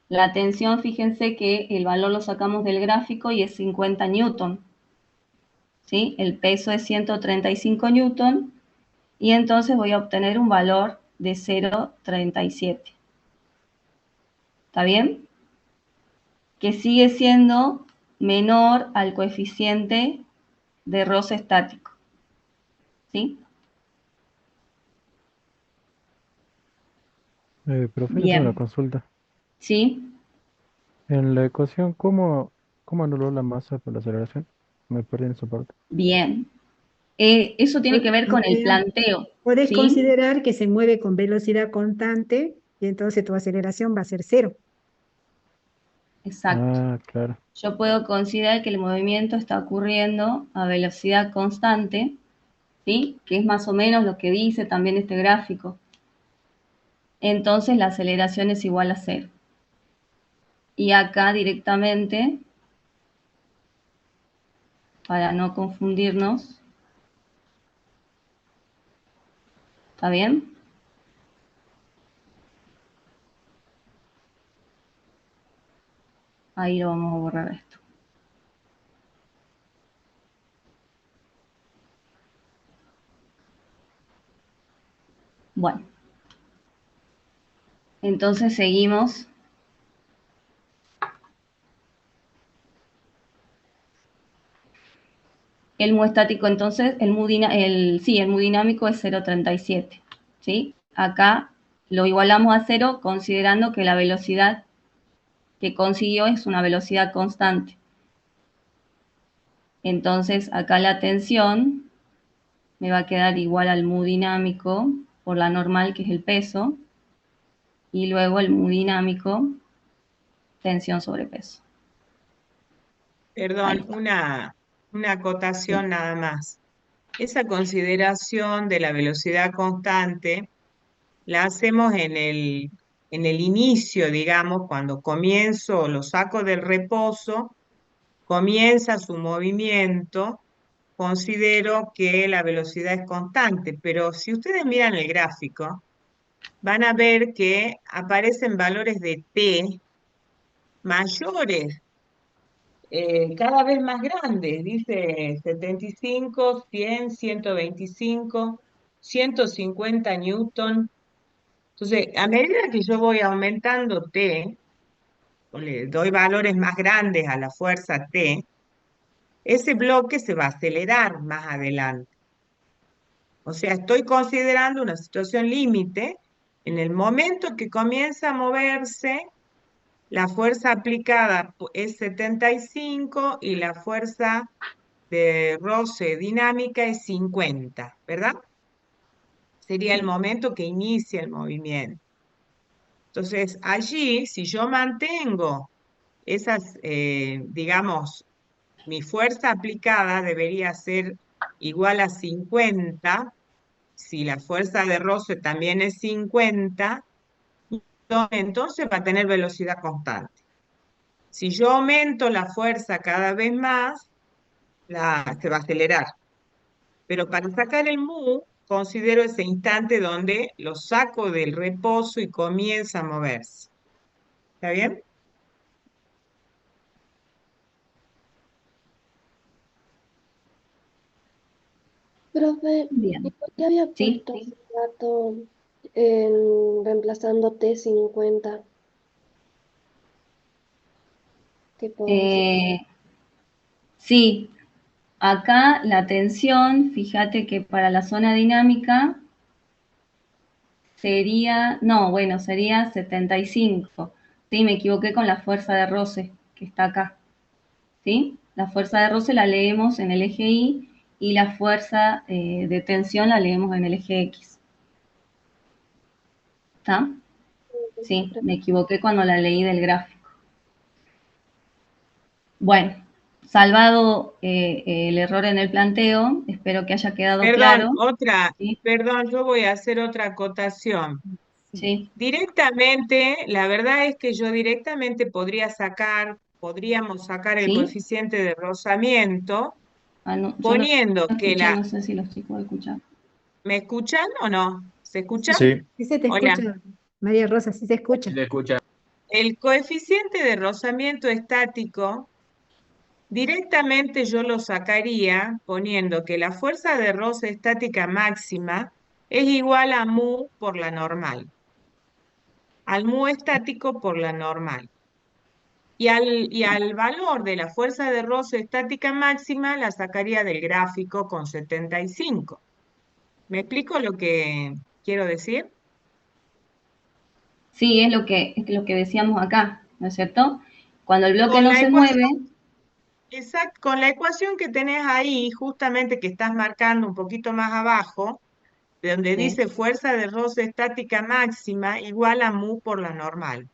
La tensión, fíjense que el valor lo sacamos del gráfico y es 50 newton. ¿Sí? El peso es 135 newton y entonces voy a obtener un valor de 0,37. ¿Está bien? Que sigue siendo menor al coeficiente de roce estático. ¿Sí? Profe, yo tengo una Bien. consulta. ¿Sí? En la ecuación, ¿cómo anuló la masa por la aceleración? Me perdí en esa parte. Bien. Eso tiene que ver con el Andrea, planteo. puedes ¿Sí? considerar que se mueve con velocidad constante y entonces tu aceleración va a ser 0. Exacto. Ah, claro. Yo puedo considerar que el movimiento está ocurriendo a velocidad constante, ¿sí? Que es más o menos lo que dice también este gráfico. Entonces la aceleración es igual a 0. Y acá directamente, para no confundirnos, ¿está bien? Ahí lo vamos a borrar esto. Bueno, Entonces seguimos. El mu estático, entonces, el mu dinámico es 0,37, ¿sí? Acá lo igualamos a 0 considerando que la velocidad que consiguió es una velocidad constante. Entonces, acá la tensión me va a quedar igual al mu dinámico por la normal, que es el peso, y luego el mu dinámico, tensión sobre peso. Ahí Perdón, está. una acotación Sí. nada más. Esa consideración de la velocidad constante la hacemos en el inicio, digamos, cuando comienzo, lo saco del reposo, comienza su movimiento, considero que la velocidad es constante, pero si ustedes miran el gráfico, van a ver que aparecen valores de t mayores, cada vez más grandes, dice 75, 100, 125, 150 newton. Entonces, a medida que yo voy aumentando t, o le doy valores más grandes a la fuerza t, ese bloque se va a acelerar más adelante. O sea, estoy considerando una situación límite. En el momento que comienza a moverse, la fuerza aplicada es 75 y la fuerza de roce dinámica es 50, ¿verdad? Sería el Sí. momento que inicia el movimiento. Entonces, allí, si yo mantengo esas, digamos, mi fuerza aplicada debería ser igual a 50, si la fuerza de roce también es 50, entonces va a tener velocidad constante. Si yo aumento la fuerza cada vez más, se va a acelerar. Pero para sacar el mu, considero ese instante donde lo saco del reposo y comienza a moverse. ¿Está bien? Profe, Bien. ¿y por qué había ¿Sí? puesto hace rato reemplazando T50? Tipo, Eh, sí, acá la tensión, fíjate que para la zona dinámica sería, no, bueno, sería 75. Sí, me equivoqué con la fuerza de roce que está acá. ¿Sí? La fuerza de roce la leemos en el eje Y y la fuerza de tensión la leemos en el eje X. ¿Está? Sí, me equivoqué cuando la leí del gráfico. Bueno, salvado el error en el planteo, espero que haya quedado Perdón, claro. ¿Sí? perdón, yo voy a hacer otra acotación. Sí. Directamente, la verdad es que yo directamente podríamos sacar el ¿Sí? coeficiente de rozamiento Ah, no, yo no poniendo que escuché, no sé si los chicos escuchan. ¿me escuchan o no? ¿Se escucha? Sí, Sí se te Hola. escucha, María Rosa, sí se escucha. se escucha. El coeficiente de rozamiento estático directamente yo lo sacaría poniendo que la fuerza de roce estática máxima es igual a mu por la normal, al mu estático por la normal. Y al valor de la fuerza de roce estática máxima la sacaría del gráfico con 75. ¿Me explico lo que quiero decir? Sí, es lo que decíamos acá, ¿no es cierto? Cuando el bloque Con no la se mueve, ecuación, exacto, con la ecuación que tenés ahí, justamente que estás marcando un poquito más abajo, de donde sí, dice fuerza de roce estática máxima igual a mu por la normal.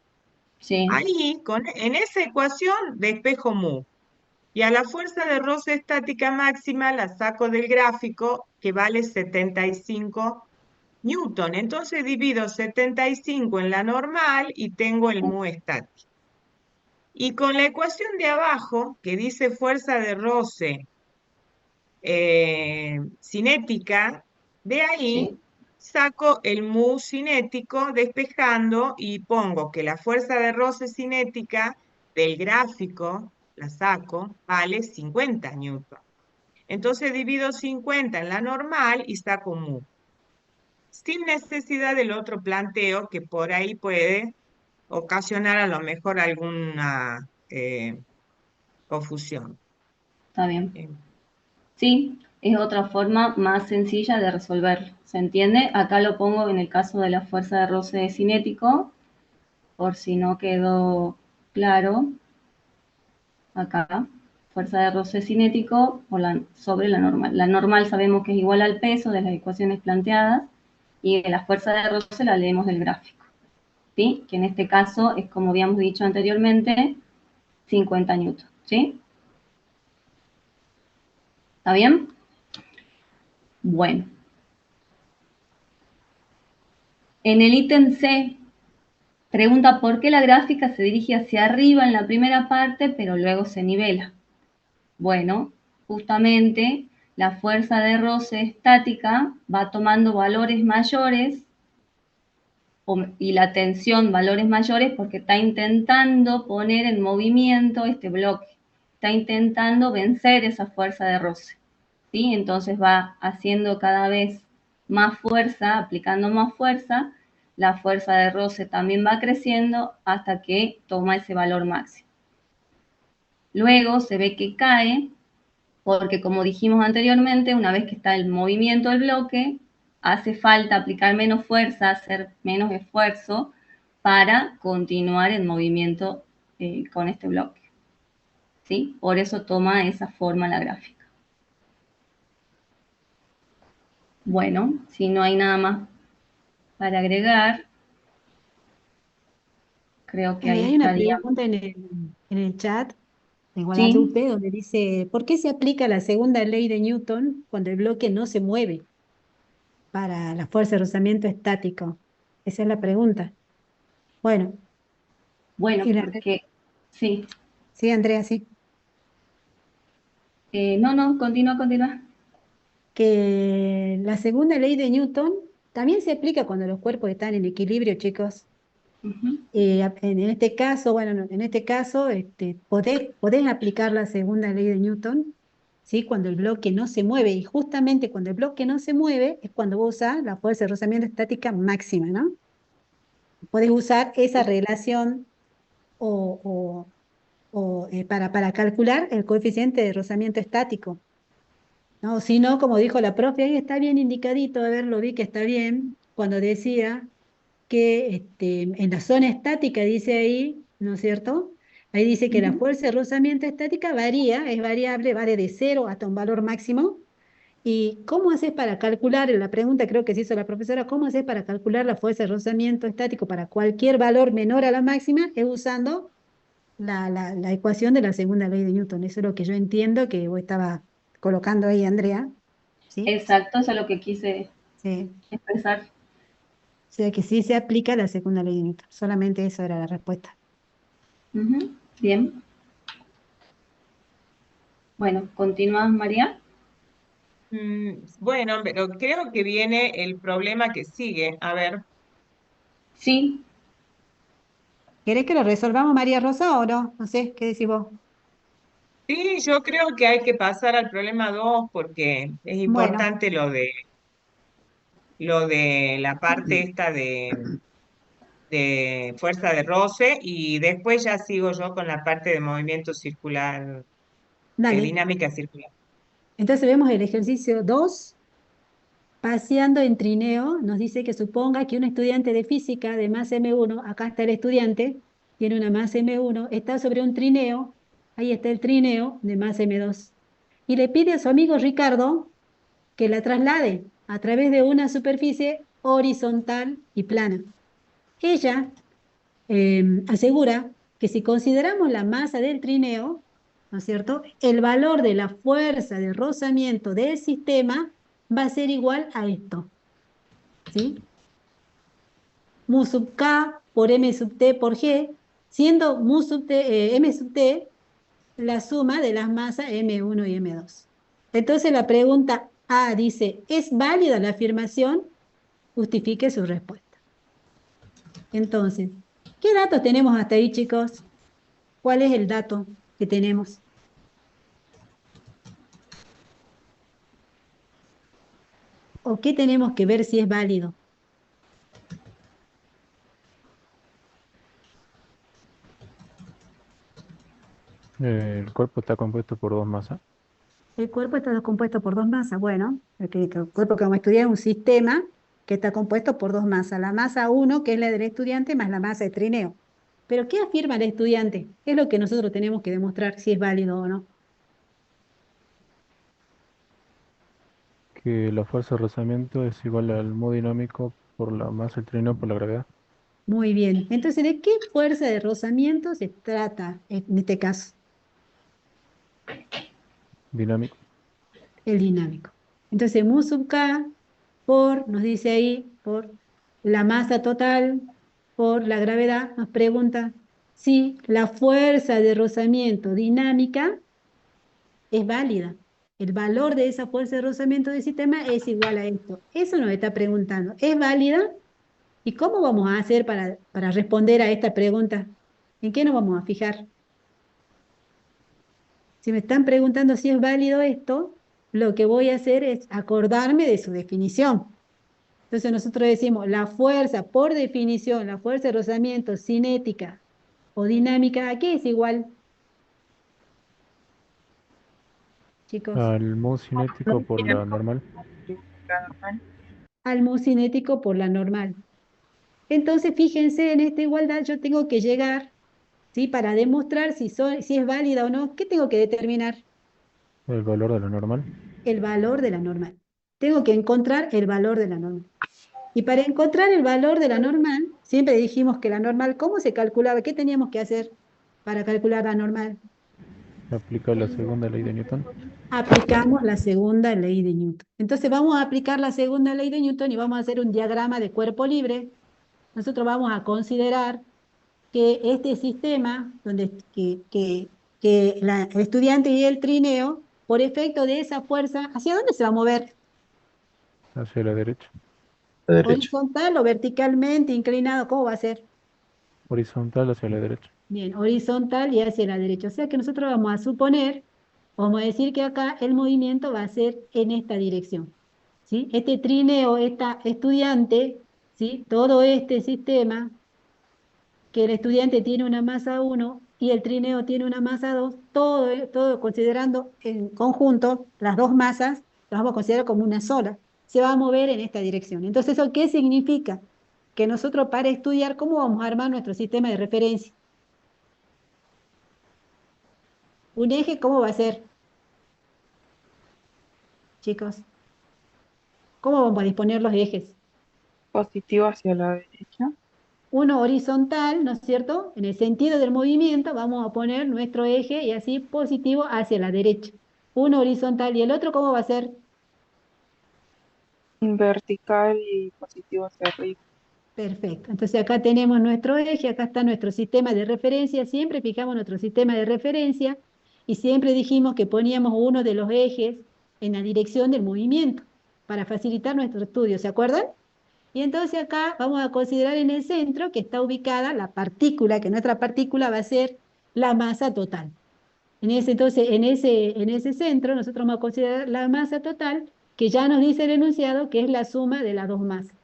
sí, Ahí, en esa ecuación, despejo mu. Y a la fuerza de roce estática máxima la saco del gráfico, que vale 75 newton. Entonces divido 75 en la normal y tengo el mu estático. Y con la ecuación de abajo, que dice fuerza de roce cinética, de ahí sí, saco el mu cinético despejando y pongo que la fuerza de roce cinética del gráfico, la saco, vale 50 newton. Entonces divido 50 en la normal y saco mu. sin necesidad del otro planteo que por ahí puede ocasionar a lo mejor alguna confusión. Está bien. Eh, Sí, es otra forma más sencilla de resolverlo. ¿Se entiende? Acá lo pongo en el caso de la fuerza de roce cinético, por si no quedó claro. Acá, fuerza de roce cinético sobre la normal. La normal sabemos que es igual al peso de las ecuaciones planteadas y la fuerza de roce la leemos del gráfico, ¿sí? Que en este caso es, como habíamos dicho anteriormente, 50 newton, ¿sí? ¿Está bien? Bueno. En el ítem C, pregunta por qué la gráfica se dirige hacia arriba en la primera parte, pero luego se nivela. Bueno, justamente la fuerza de roce estática va tomando valores mayores y la tensión valores mayores porque está intentando poner en movimiento este bloque, está intentando vencer esa fuerza de roce, ¿sí? Entonces va haciendo cada vez más fuerza, aplicando más fuerza, la fuerza de roce también va creciendo hasta que toma ese valor máximo. Luego se ve que cae porque, como dijimos anteriormente, una vez que está el movimiento del bloque, hace falta aplicar menos fuerza, hacer menos esfuerzo para continuar el movimiento con este bloque, ¿sí? Por eso toma esa forma la gráfica. Bueno, si no hay nada más para agregar, creo que ahí Hay una estaría. pregunta en el chat de Sí, Guadalupe donde dice, ¿por qué se aplica la segunda ley de Newton cuando el bloque no se mueve para la fuerza de rozamiento estático? Esa es la pregunta. Bueno, bueno, y porque sí. sí, Andrea, sí. No, continúa. Que la segunda ley de Newton también se aplica cuando los cuerpos están en equilibrio, chicos. Ujú. En este caso, bueno, en este caso, podés aplicar la segunda ley de Newton, ¿sí? Cuando el bloque no se mueve, y justamente cuando el bloque no se mueve es cuando vos usás la fuerza de rozamiento estática máxima, ¿no? Podés usar esa relación o, para calcular el coeficiente de rozamiento estático, ¿no? Si no, como dijo la profe, ahí está bien indicadito, a ver, lo vi que está bien, cuando decía que en la zona estática dice ahí, ¿no es cierto? Ahí dice que la Ujú. fuerza de rozamiento estática varía, es variable, vale de cero hasta un valor máximo. ¿Y cómo haces para calcular? La pregunta creo que se hizo la profesora, ¿cómo haces para calcular la fuerza de rozamiento estático para cualquier valor menor a la máxima? Es usando la ecuación de la segunda ley de Newton. Eso es lo que yo entiendo que vos estaba colocando ahí, Andrea. ¿Sí? Exacto, eso es lo que quise Sí. expresar. O sea que sí se aplica la segunda ley de Newton. Solamente eso era la respuesta. Ujú. Bien. Bueno, continúa María. Bueno, pero creo que viene el problema que sigue. A ver, Sí, ¿Querés que lo resolvamos, María Rosa, o no? No sé, ¿qué decís vos? sí, yo creo que hay que pasar al problema 2 porque es Bueno, importante lo de la parte esta de fuerza de roce y después ya sigo yo con la parte de movimiento circular, dale. dinámica circular. Entonces vemos el ejercicio 2. Paseando en trineo, nos dice que suponga que un estudiante de física de masa M1, acá está el estudiante, tiene una masa M1, está sobre un trineo, ahí está el trineo de masa M2, y le pide a su amigo Ricardo que la traslade a través de una superficie horizontal y plana. Ella asegura que si consideramos la masa del trineo, ¿no es cierto? El valor de la fuerza de rozamiento del sistema va a ser igual a esto, ¿sí? Mu sub K por M sub T por G, siendo M sub T la suma de las masas M1 y M2. Entonces la pregunta A dice, ¿es válida la afirmación? Justifique su respuesta. Entonces, ¿qué datos tenemos hasta ahí, chicos? ¿Cuál es el dato que tenemos? ¿O qué tenemos que ver si es válido? cuerpo está compuesto por dos masas. El cuerpo está compuesto por dos masas. Bueno, el cuerpo que vamos a estudiar es un sistema que está compuesto por dos masas. La masa 1, que es la del estudiante, más la masa de trineo. Pero ¿qué afirma el estudiante? Es lo que nosotros tenemos que demostrar si es válido o no. Que la fuerza de rozamiento es igual al modo dinámico por la masa del trineo por la gravedad. Muy bien. Entonces, ¿de qué fuerza de rozamiento se trata en este caso? Dinámico. El dinámico. Entonces, mu sub k nos dice ahí, por la masa total, por la gravedad, nos pregunta si la fuerza de rozamiento dinámica es válida. El valor de esa fuerza de rozamiento del sistema es igual a esto. Eso nos está preguntando. ¿Es válida? ¿Y cómo vamos a hacer para responder a esta pregunta? ¿En qué nos vamos a fijar? Si me están preguntando si es válido esto, lo que voy a hacer es acordarme de su definición. Entonces nosotros decimos, la fuerza, por definición, la fuerza de rozamiento cinética o dinámica, ¿a qué es igual? Chicos, Al modo cinético por la normal. La normal. al mu cinético por la normal. Entonces, fíjense, en esta igualdad yo tengo que llegar, ¿sí? Para demostrar si es válida o no, ¿qué tengo que determinar? El valor de la normal. El valor de la normal. Tengo que encontrar el valor de la normal. Y para encontrar el valor de la normal, siempre dijimos que la normal, ¿cómo se calculaba? ¿Qué teníamos que hacer para calcular la normal? Aplica la segunda ley de Newton. Aplicamos la segunda ley de Newton. Entonces vamos a aplicar la segunda ley de Newton y vamos a hacer un diagrama de cuerpo libre. Nosotros vamos a considerar que este sistema, donde el estudiante y el trineo, por efecto de esa fuerza, ¿hacia dónde se va a mover? Hacia la derecha. La derecha. ¿Horizontal o verticalmente inclinado? ¿Cómo va a ser? Horizontal hacia la derecha. Bien, horizontal y hacia la derecha. O sea que nosotros vamos a suponer, vamos a decir que acá el movimiento va a ser en esta dirección. ¿Sí? Este trineo, esta estudiante, ¿sí? Todo este sistema, que el estudiante tiene una masa 1 y el trineo tiene una masa 2, todo considerando en conjunto las dos masas, las vamos a considerar como una sola, se va a mover en esta dirección. Entonces, ¿eso qué significa? Que nosotros para estudiar cómo vamos a armar nuestro sistema de referencia. Un eje, ¿cómo va a ser? Chicos, ¿cómo vamos a disponer los ejes? Positivo hacia la derecha. Uno horizontal, ¿no es cierto? En el sentido del movimiento vamos a poner nuestro eje y así positivo hacia la derecha. Uno horizontal y el otro, ¿cómo va a ser? Vertical y positivo hacia arriba. Perfecto. Entonces acá tenemos nuestro eje, acá está nuestro sistema de referencia. Siempre fijamos nuestro sistema de referencia y siempre dijimos que poníamos uno de los ejes en la dirección del movimiento para facilitar nuestro estudio, ¿se acuerdan? Y entonces acá vamos a considerar en el centro que está ubicada la partícula, que nuestra partícula va a ser la masa total. Entonces, en ese centro nosotros vamos a considerar la masa total, que ya nos dice el enunciado que es la suma de las dos masas.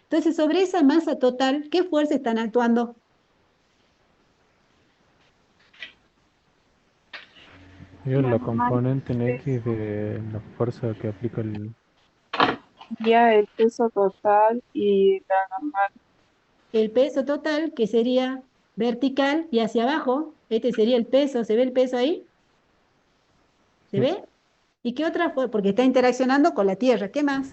Entonces, sobre esa masa total, ¿qué fuerzas están actuando? Yo la componente en X de la fuerza que aplica el... Ya el peso total y la normal. El peso total, que sería vertical y hacia abajo. Este sería el peso. ¿Se ve el peso ahí? ¿Se Sí. ve? ¿Y qué otra fue? Porque está interaccionando con la Tierra. ¿Qué más?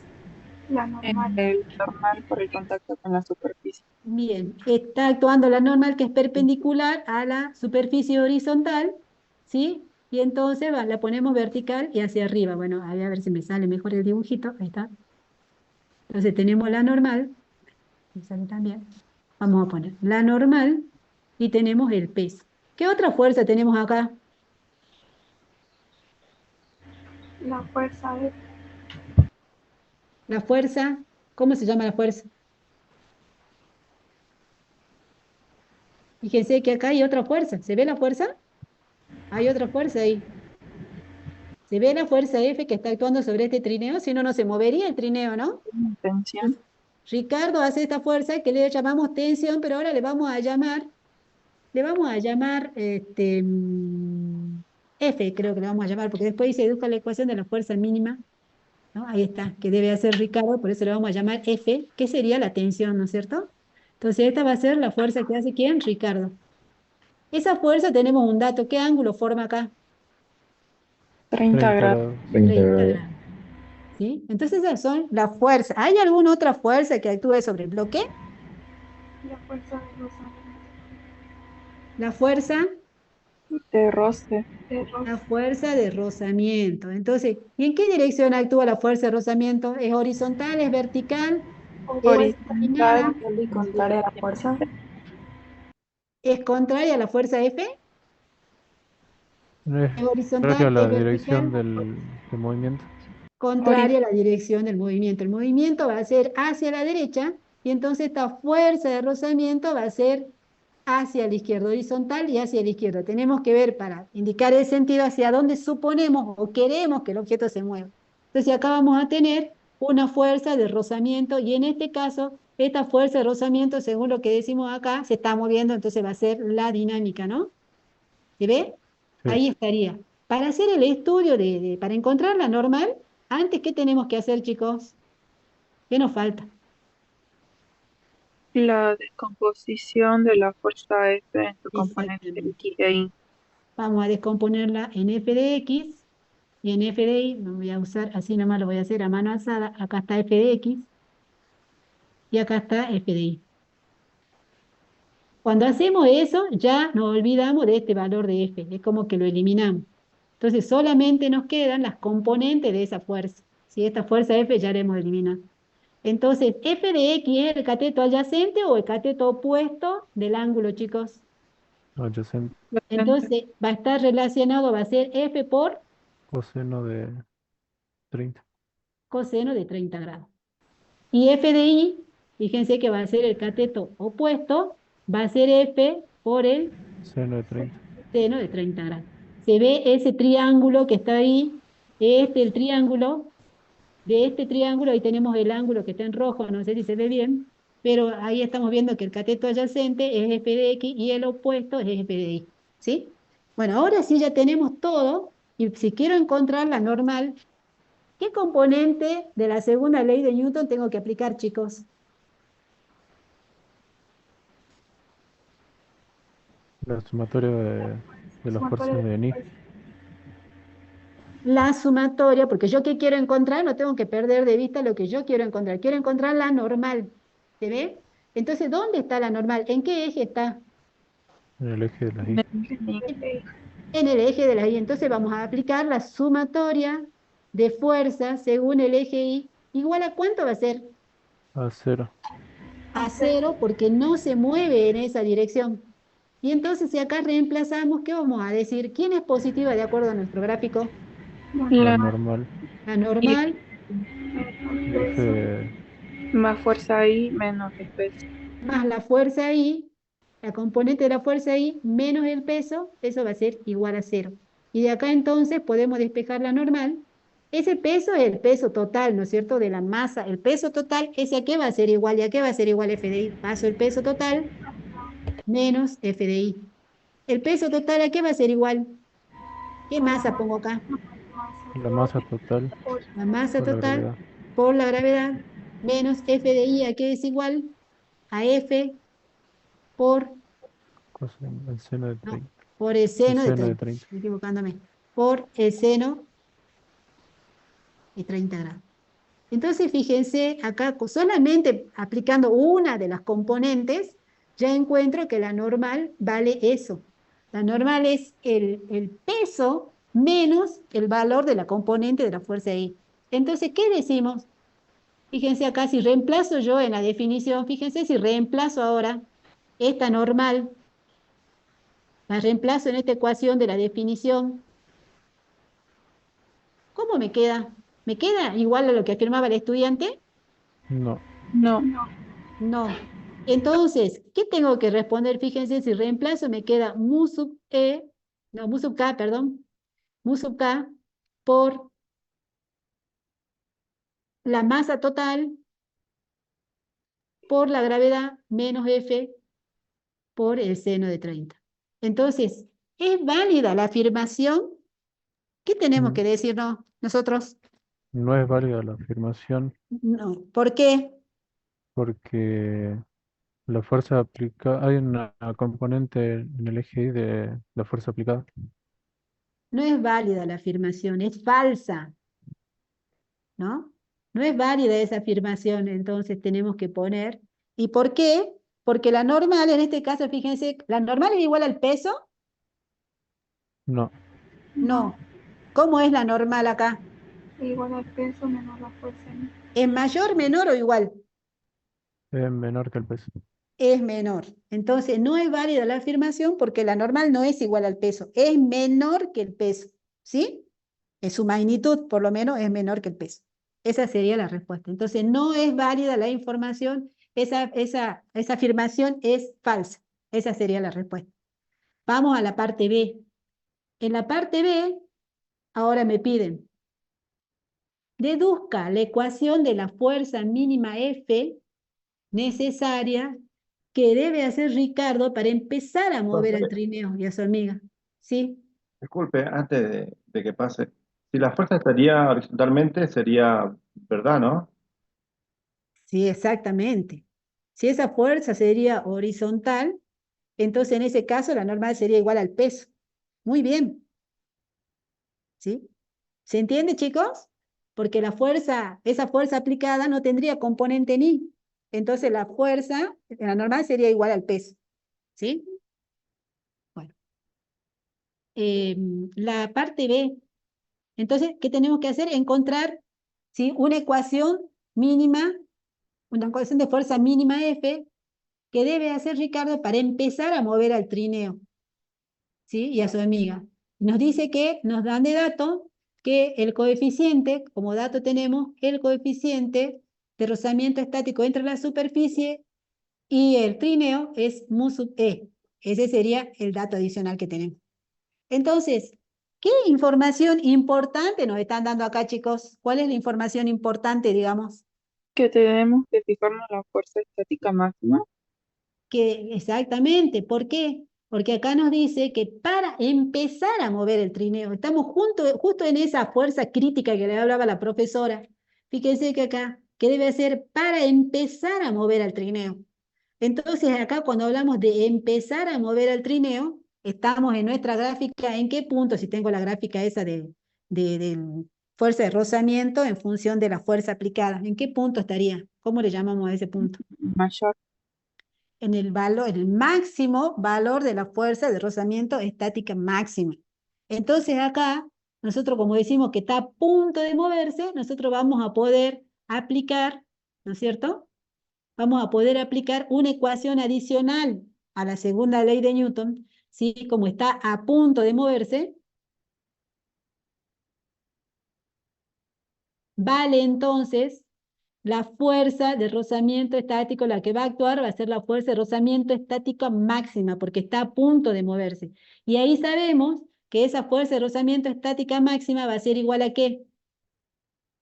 El normal por el contacto con la superficie. Bien, está actuando la normal que es perpendicular a la superficie horizontal, ¿sí? Y entonces la ponemos vertical y hacia arriba. Bueno, a ver si me sale mejor el dibujito. Ahí está. Entonces tenemos la normal. Me sale también. Vamos a poner la normal y tenemos el peso. ¿Qué otra fuerza tenemos acá? La fuerza F. La fuerza, ¿cómo se llama la fuerza? Fíjense que acá hay otra fuerza. ¿Se ve la fuerza? Hay otra fuerza ahí. ¿Se ve la fuerza F que está actuando sobre este trineo? Si no, no se movería el trineo, ¿no? Tensión. Ricardo hace esta fuerza que le llamamos tensión, pero ahora le vamos a llamar, F creo que le vamos a llamar, porque después dice deduzca la ecuación de la fuerza mínima, ¿no? Ahí está, que debe hacer Ricardo, por eso le vamos a llamar F, que sería la tensión, ¿no es cierto? Entonces esta va a ser la fuerza que hace ¿quién? Ricardo. Esa fuerza tenemos un dato, ¿qué ángulo forma acá? 30 30 grados. grados. 30 grados. ¿Sí? Entonces esas son las fuerzas. ¿Hay alguna otra fuerza que actúe sobre el bloque? La fuerza de rozamiento. La fuerza, De roce. De roce. la fuerza de rozamiento. Entonces, ¿y en qué dirección actúa la fuerza de rozamiento? ¿Es horizontal, es vertical, es Horizontal. inclinada, Y contraria a la fuerza. es contraria a la fuerza F? Es ¿Es contrario a horizontal, la es dirección vertical? del movimiento. Contraria a la dirección del movimiento. El movimiento va a ser hacia la derecha y entonces esta fuerza de rozamiento va a ser hacia la izquierda, horizontal y hacia la izquierda. Tenemos que ver para indicar el sentido hacia dónde suponemos o queremos que el objeto se mueva. Entonces acá vamos a tener una fuerza de rozamiento y en este caso esta fuerza de rozamiento, según lo que decimos acá, se está moviendo, entonces va a ser la dinámica, ¿no? ¿Se ve? Sí. Ahí estaría. Para hacer el estudio, para encontrar la normal, antes, ¿qué tenemos que hacer, chicos? ¿Qué nos falta? La descomposición de la fuerza F en su componente Exactamente. X e Y. Vamos a descomponerla en f de x y en f de y. No voy a usar, así nomás lo voy a hacer a mano alzada. Acá está f de x y acá está f de y. Cuando hacemos eso, ya nos olvidamos de este valor de f. Es como que lo eliminamos. Entonces, solamente nos quedan las componentes de esa fuerza. Si esta fuerza f ya la hemos eliminado. Entonces, f de x es el cateto adyacente o el cateto opuesto del ángulo, chicos. Adyacente. Entonces, va a estar relacionado, va a ser f por Coseno de 30. coseno de 30 grados. Y f de y, fíjense que va a ser el cateto opuesto, va a ser f por el Seno de 30. seno de 30 grados. Se ve ese triángulo que está ahí, el triángulo, de este triángulo, ahí tenemos el ángulo que está en rojo, no sé si se ve bien, pero ahí estamos viendo que el cateto adyacente es f de x y el opuesto es f de y, ¿sí? Bueno, ahora sí ya tenemos todo, y si quiero encontrar la normal, ¿qué componente de la segunda ley de Newton tengo que aplicar, chicos? La sumatoria de las fuerzas de Ni. La sumatoria, porque yo qué quiero encontrar, no tengo que perder de vista lo que yo quiero encontrar la normal, ¿se ve? Entonces, ¿dónde está la normal? ¿En qué eje está? En el eje de las Y. En el eje de la Y. Entonces vamos a aplicar la sumatoria de fuerza según el eje Y. ¿Igual a cuánto va a ser? A 0. A 0, porque no se mueve en esa dirección. Y entonces si acá reemplazamos, ¿qué vamos a decir? ¿Quién es positiva de acuerdo a nuestro gráfico? La normal. La normal Eje de Más fuerza I, menos el peso. más la fuerza I, la componente de la fuerza I menos el peso, eso va a ser igual a 0. Y de acá entonces podemos despejar la normal. Ese peso es el peso total, ¿no es cierto?, de la masa. El peso total, ¿ese a qué va a ser igual? ¿Y a qué va a ser igual F de I? Paso el peso total menos F de I. ¿El peso total a qué va a ser igual? ¿Qué masa pongo acá? la masa total La masa por la total gravedad. por la gravedad menos F de I, ¿a qué es igual? A F por, El seno de no, 30. por el seno de seno de 30. 30. Estoy equivocándome. Por el seno de 30 grados. Entonces, fíjense, acá solamente aplicando una de las componentes, ya encuentro que la normal vale eso. La normal es el peso menos el valor de la componente de la fuerza I. Entonces, ¿qué decimos? Fíjense acá, si reemplazo yo en la definición, fíjense si reemplazo ahora esta normal, la reemplazo en esta ecuación de la definición, ¿cómo me queda? ¿Me queda igual a lo que afirmaba el estudiante? No. No. No. Entonces, ¿qué tengo que responder? Fíjense, si reemplazo me queda mu sub E, no, mu sub K, perdón, mu sub K por la masa total por la gravedad menos F por el seno de 30. Entonces, ¿es válida la afirmación ¿Qué tenemos Mm, que decirnos nosotros? No es válida la afirmación No. ¿Por qué? porque la fuerza aplicada, hay una componente en el eje Y de la fuerza aplicada. No es válida la afirmación, es falsa, ¿no? No es válida esa afirmación, entonces tenemos que poner. ¿Y por qué? Porque la normal, en este caso, fíjense, ¿la normal es igual al peso? No, No, No. ¿Cómo es la normal acá? igual al peso menos la fuerza en ¿Es mayor, menor o igual? es menor que el peso. Es menor. Entonces, no es válida la afirmación porque la normal no es igual al peso, es menor que el peso, ¿sí? En su magnitud, por lo menos, es menor que el peso. Esa sería la respuesta. Entonces, no es válida la información, esa afirmación es falsa. Esa sería la respuesta. Vamos a la parte B. En la parte B, ahora me piden, deduzca la ecuación de la fuerza mínima F necesaria que debe hacer Ricardo para empezar a mover al Profe, trineo y a su amiga. ¿Sí? disculpe, antes de que pase, si la fuerza estaría horizontalmente, sería verdad, ¿no? Sí, exactamente. Si esa fuerza sería horizontal, entonces en ese caso la normal sería igual al peso. Muy bien, ¿sí? ¿Se entiende, chicos? Porque esa fuerza aplicada no tendría componente ni. Entonces la normal sería igual al peso, ¿sí? Bueno, la parte B. Entonces, ¿qué tenemos que hacer? Encontrar, ¿sí?, una ecuación mínima, una ecuación de fuerza mínima F que debe hacer Ricardo para empezar a mover al trineo, ¿sí?, y a su amiga. Nos dice que nos dan de dato que el coeficiente, como dato tenemos el coeficiente de rozamiento estático entre la superficie y el trineo es mu sub E. Ese sería el dato adicional que tenemos. Entonces, ¿qué información importante nos están dando acá, chicos? ¿Cuál es la información importante, digamos? Que tenemos que fijarnos la fuerza estática máxima. Que exactamente, ¿por qué? Porque acá nos dice que para empezar a mover el trineo, estamos justo en esa fuerza crítica que le hablaba la profesora. Fíjense que acá, ¿qué debe hacer para empezar a mover al trineo? Entonces acá cuando hablamos de empezar a mover al trineo, estamos en nuestra gráfica, ¿en qué punto? Si tengo la gráfica esa de fuerza de rozamiento en función de la fuerza aplicada, ¿en qué punto estaría? ¿Cómo le llamamos a ese punto? Mayor. En el máximo valor de la fuerza de rozamiento estática máxima. Entonces acá, nosotros como decimos que está a punto de moverse, nosotros vamos a poder aplicar, ¿no es cierto? Vamos a poder aplicar una ecuación adicional a la segunda ley de Newton, ¿sí? Como está a punto de moverse, vale entonces la fuerza de rozamiento estático, la que va a actuar va a ser la fuerza de rozamiento estática máxima, porque está a punto de moverse. Y ahí sabemos que esa fuerza de rozamiento estática máxima va a ser igual a ¿qué?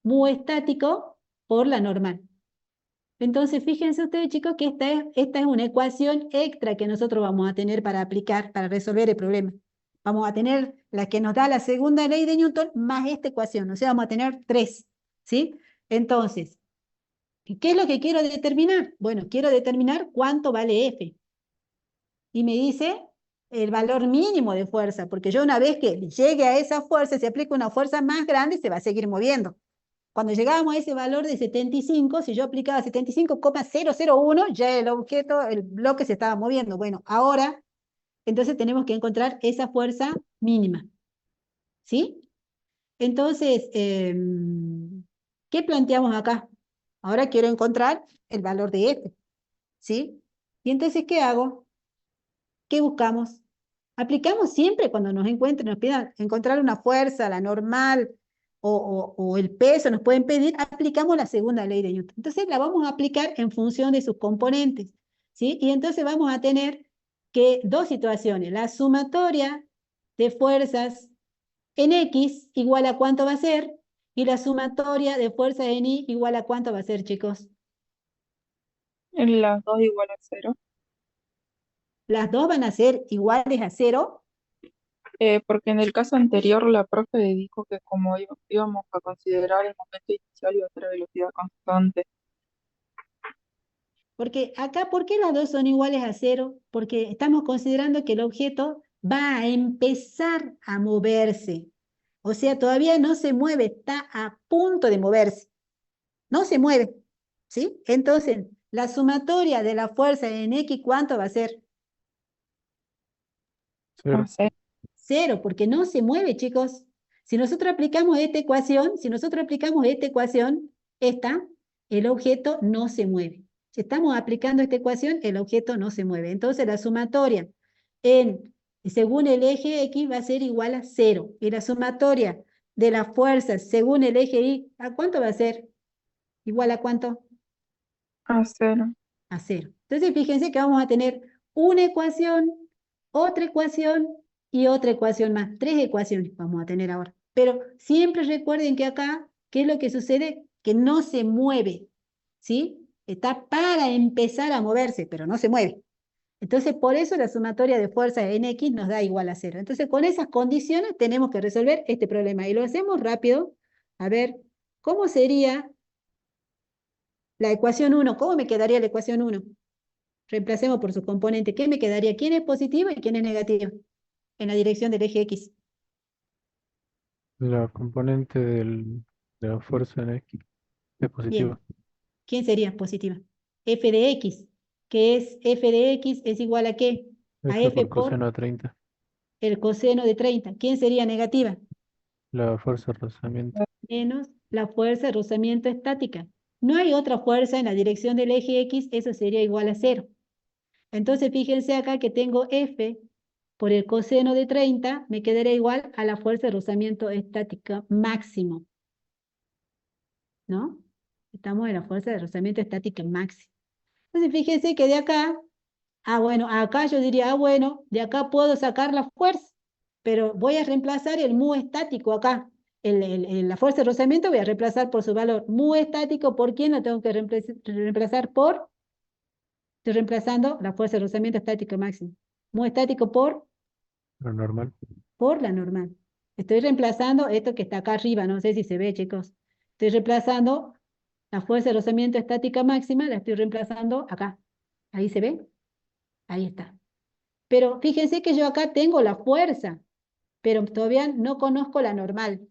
Mu estático por la normal. Entonces, fíjense ustedes, chicos, que esta es una ecuación extra que nosotros vamos a tener para aplicar, para resolver el problema. Vamos a tener la que nos da la segunda ley de Newton más esta ecuación, o sea, vamos a tener tres, ¿sí? Entonces, ¿qué es lo que quiero determinar? Bueno, quiero determinar cuánto vale F. Y me dice el valor mínimo de fuerza, porque yo una vez que llegue a esa fuerza, si aplico una fuerza más grande, se va a seguir moviendo. Cuando llegábamos a ese valor de 75, si yo aplicaba 75,001, ya el objeto, el bloque se estaba moviendo. Bueno, ahora, entonces tenemos que encontrar esa fuerza mínima, ¿sí? Entonces, ¿qué planteamos acá? Ahora quiero encontrar el valor de F, ¿sí? Y entonces, ¿qué hago? ¿Qué buscamos? Aplicamos siempre cuando nos pidan encontrar una fuerza, la normal o el peso, nos pueden pedir, aplicamos la segunda ley de Newton. Entonces la vamos a aplicar en función de sus componentes, ¿sí? Y entonces vamos a tener que dos situaciones, la sumatoria de fuerzas en X igual a cuánto va a ser, y la sumatoria de fuerzas en Y igual a cuánto va a ser, chicos. Las dos igual a 0. Las dos van a ser iguales a 0. Porque en el caso anterior la profe dijo que como íbamos a considerar el momento inicial iba a ser a velocidad constante. Porque acá, ¿por qué las dos son iguales a cero? Porque estamos considerando que el objeto va a empezar a moverse. O sea, todavía no se mueve, está a punto de moverse. No se mueve, ¿sí? Entonces, la sumatoria de la fuerza en X, ¿cuánto va a ser? Cero. No sé. Cero, porque no se mueve, chicos. Si nosotros aplicamos esta ecuación, esta, el objeto no se mueve. Si estamos aplicando esta ecuación, el objeto no se mueve. Entonces, la sumatoria según el eje X va a ser igual a cero. Y la sumatoria de las fuerzas según el eje Y, ¿a cuánto va a ser? ¿Igual a cuánto? A cero. A cero. Entonces, fíjense que vamos a tener una ecuación, otra ecuación y otra ecuación más. Tres ecuaciones vamos a tener ahora. Pero siempre recuerden que acá, ¿qué es lo que sucede? Que no se mueve, ¿sí? Está para empezar a moverse, pero no se mueve. Entonces, por eso la sumatoria de fuerzas en X nos da igual a cero. Entonces, con esas condiciones tenemos que resolver este problema. Y lo hacemos rápido. A ver, ¿cómo sería la ecuación 1? ¿Cómo me quedaría la ecuación 1? Reemplacemos por su componente. ¿Qué me quedaría? ¿Quién es positiva y quién es negativa? En la dirección del eje X. La componente de la fuerza en X es positiva. Bien. ¿Quién sería positiva? F de X. ¿Qué es F de X? ¿Es igual a qué? A F F por por coseno de 30. el coseno de 30. ¿Quién sería negativa? La fuerza de rozamiento. Menos la fuerza de rozamiento estática. No hay otra fuerza en la dirección del eje X, eso sería igual a cero. Entonces fíjense acá que tengo F por el coseno de 30, me quedaría igual a la fuerza de rozamiento estática máximo, ¿no? Estamos en la fuerza de rozamiento estática máxima. Entonces fíjense que de acá, bueno, acá yo diría, bueno, de acá puedo sacar la fuerza, pero voy a reemplazar el mu estático acá. La fuerza de rozamiento voy a reemplazar por su valor. Mu estático, ¿por quién lo tengo que reemplazar por? Estoy reemplazando la fuerza de rozamiento estática máxima. Mu estático Lo normal. por la normal. Estoy reemplazando esto que está acá arriba, no sé si se ve, chicos. Estoy reemplazando la fuerza de rozamiento estática máxima, la estoy reemplazando acá. ¿Ahí se ve? Ahí está. Pero fíjense que yo acá tengo la fuerza, pero todavía no conozco la normal.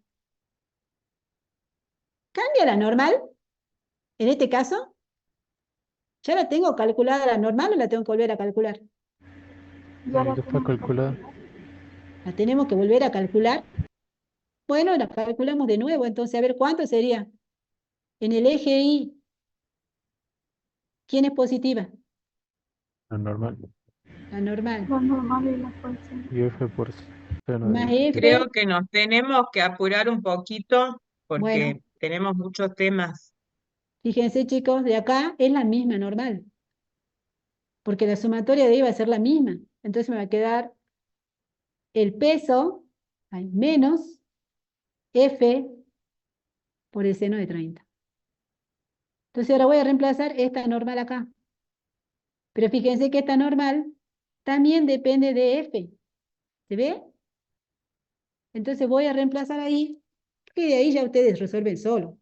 ¿Cambia la normal? En este caso, ¿ya la tengo calculada la normal o la tengo que volver a calcular? Ya la Ya está tenemos que calculada. calcular. ¿La tenemos que volver a calcular? Bueno, la calculamos de nuevo, entonces a ver cuánto sería. En el eje Y, ¿quién es positiva? Lo normal. La normal. La normal y la fuerza. Y F por seno Más de... Creo F, que nos tenemos que apurar un poquito bueno, porque tenemos muchos temas. fíjense chicos, de acá es la misma normal, porque la sumatoria de ahí va a ser la misma. Entonces me va a quedar el peso menos F por el seno de 30. Entonces ahora voy a reemplazar esta normal acá. Pero fíjense que esta normal también depende de F. ¿Se ve? Entonces voy a reemplazar ahí, que de ahí ya ustedes resuelven solo.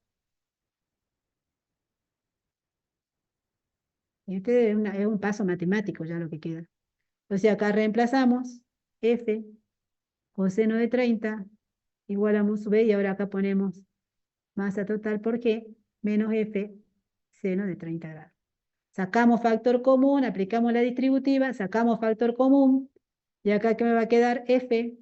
Este es un paso matemático ya lo que queda. O sea, acá reemplazamos F coseno de 30 igual a mu sub b, y ahora acá ponemos masa total por G menos F seno de 30 grados. Sacamos factor común, aplicamos la distributiva, sacamos factor común, y acá que me va a quedar F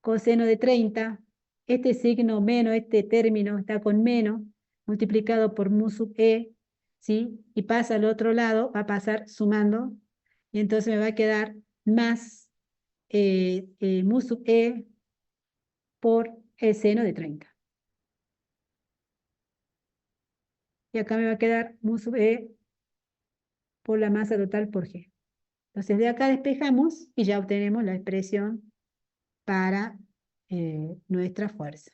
coseno de 30, este signo menos, este término está con menos, multiplicado por mu sub e, ¿sí? Y pasa al otro lado, va a pasar sumando, y entonces me va a quedar más mu sub e por el seno de 30. Y acá me va a quedar mu sub e por la masa total por G. Entonces de acá despejamos y ya obtenemos la expresión para nuestra fuerza.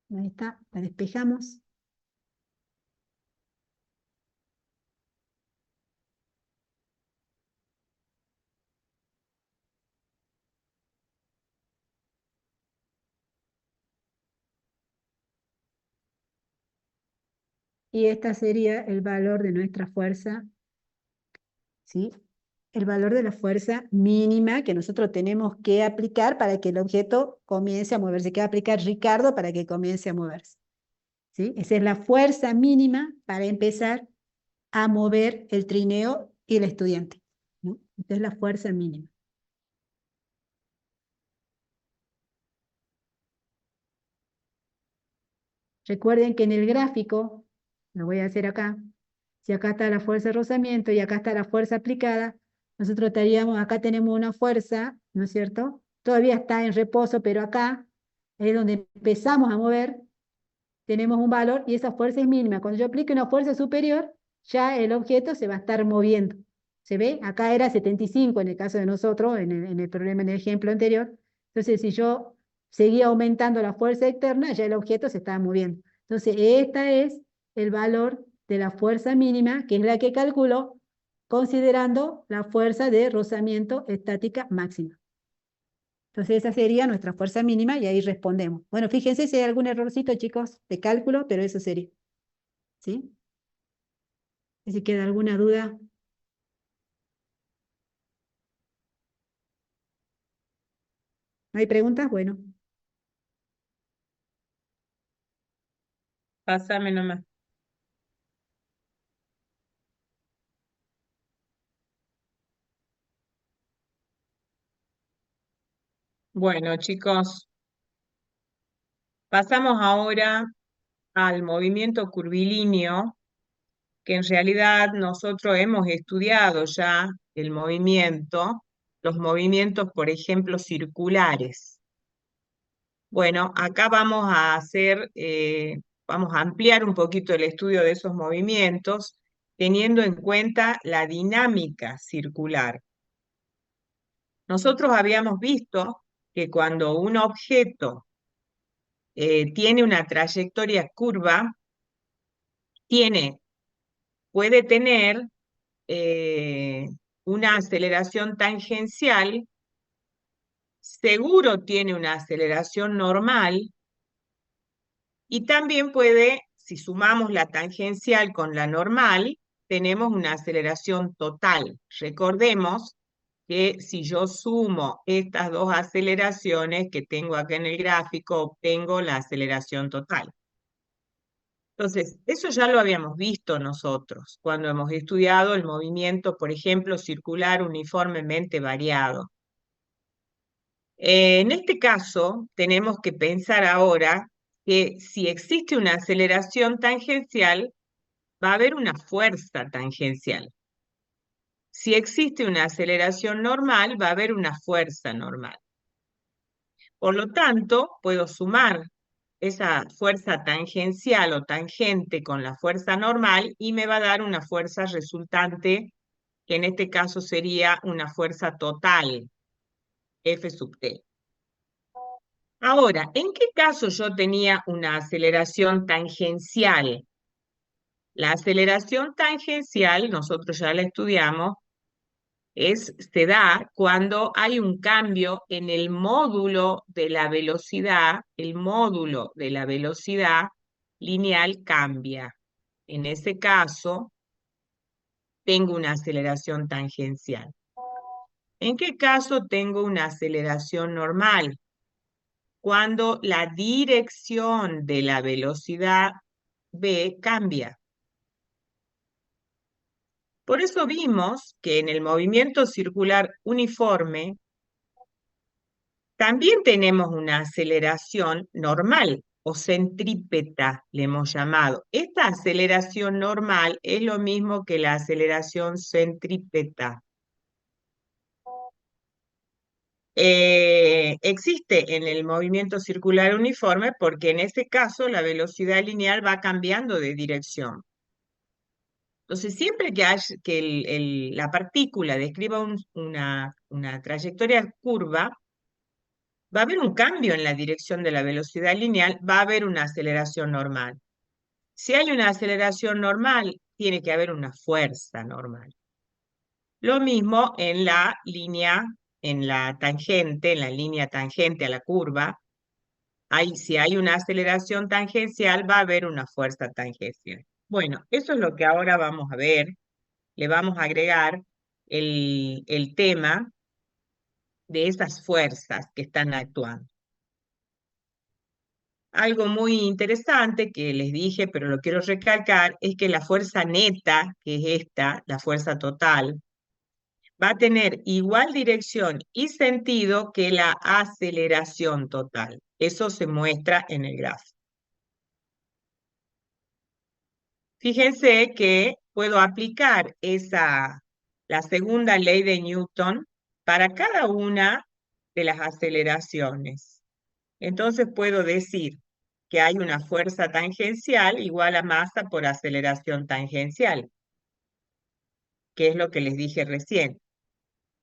Ahí está, la despejamos. Y este sería el valor de nuestra fuerza, ¿sí? El valor de la fuerza mínima que nosotros tenemos que aplicar para que el objeto comience a moverse, que va a aplicar Ricardo para que comience a moverse, ¿sí? Esa es la fuerza mínima para empezar a mover el trineo y el estudiante, ¿no? Esta es la fuerza mínima. Recuerden que en el gráfico, lo voy a hacer acá, si acá está la fuerza de rozamiento y acá está la fuerza aplicada, nosotros estaríamos, acá tenemos una fuerza, ¿no es cierto? Todavía está en reposo, pero acá es donde empezamos a mover, tenemos un valor y esa fuerza es mínima. Cuando yo aplique una fuerza superior, ya el objeto se va a estar moviendo. ¿Se ve? Acá era 75 en el caso de nosotros, en el problema, en el ejemplo anterior. Entonces, si yo seguía aumentando la fuerza externa, ya el objeto se estaba moviendo. Entonces, este es el valor de la fuerza mínima, que es la que calculo considerando la fuerza de rozamiento estática máxima. Entonces esa sería nuestra fuerza mínima y ahí respondemos. Bueno, fíjense si hay algún errorcito, chicos, de cálculo, pero eso sería. ¿Sí? Si queda alguna duda. ¿No hay preguntas? Bueno, Pásame nomás. Bueno, chicos, pasamos ahora al movimiento curvilíneo, que en realidad nosotros hemos estudiado ya el movimiento, los movimientos, por ejemplo, circulares. Bueno, acá vamos a hacer, vamos a ampliar un poquito el estudio de esos movimientos, teniendo en cuenta la dinámica circular. Nosotros habíamos visto que cuando un objeto tiene una trayectoria curva, puede tener una aceleración tangencial, seguro tiene una aceleración normal, y también puede, si sumamos la tangencial con la normal, tenemos una aceleración total. Recordemos que si yo sumo estas dos aceleraciones que tengo acá en el gráfico, obtengo la aceleración total. Entonces, eso ya lo habíamos visto nosotros cuando hemos estudiado el movimiento, por ejemplo, circular uniformemente variado. En este caso, tenemos que pensar ahora que si existe una aceleración tangencial, va a haber una fuerza tangencial. Si existe una aceleración normal, va a haber una fuerza normal. Por lo tanto, puedo sumar esa fuerza tangencial o tangente con la fuerza normal y me va a dar una fuerza resultante, que en este caso sería una fuerza total, F sub t. Ahora, ¿en qué caso yo tenía una aceleración tangencial? La aceleración tangencial, nosotros ya la estudiamos, se da cuando hay un cambio en el módulo de la velocidad, el módulo de la velocidad lineal cambia. En ese caso, tengo una aceleración tangencial. ¿En qué caso tengo una aceleración normal? Cuando la dirección de la velocidad v cambia. Por eso vimos que en el movimiento circular uniforme también tenemos una aceleración normal o centrípeta, le hemos llamado. Esta aceleración normal es lo mismo que la aceleración centrípeta. Existe en el movimiento circular uniforme porque en ese caso la velocidad lineal va cambiando de dirección. Entonces, siempre que la partícula describa una trayectoria curva, va a haber un cambio en la dirección de la velocidad lineal, va a haber una aceleración normal. Si hay una aceleración normal, tiene que haber una fuerza normal. Lo mismo en la línea, en la tangente, en la línea tangente a la curva. Si hay una aceleración tangencial, va a haber una fuerza tangencial. Bueno, eso es lo que ahora vamos a ver. Le vamos a agregar el tema de esas fuerzas que están actuando. Algo muy interesante que les dije, pero lo quiero recalcar, es que la fuerza neta, que es esta, la fuerza total, va a tener igual dirección y sentido que la aceleración total. Eso se muestra en el gráfico. Fíjense que puedo aplicar la segunda ley de Newton para cada una de las aceleraciones. Entonces puedo decir que hay una fuerza tangencial igual a masa por aceleración tangencial, que es lo que les dije recién.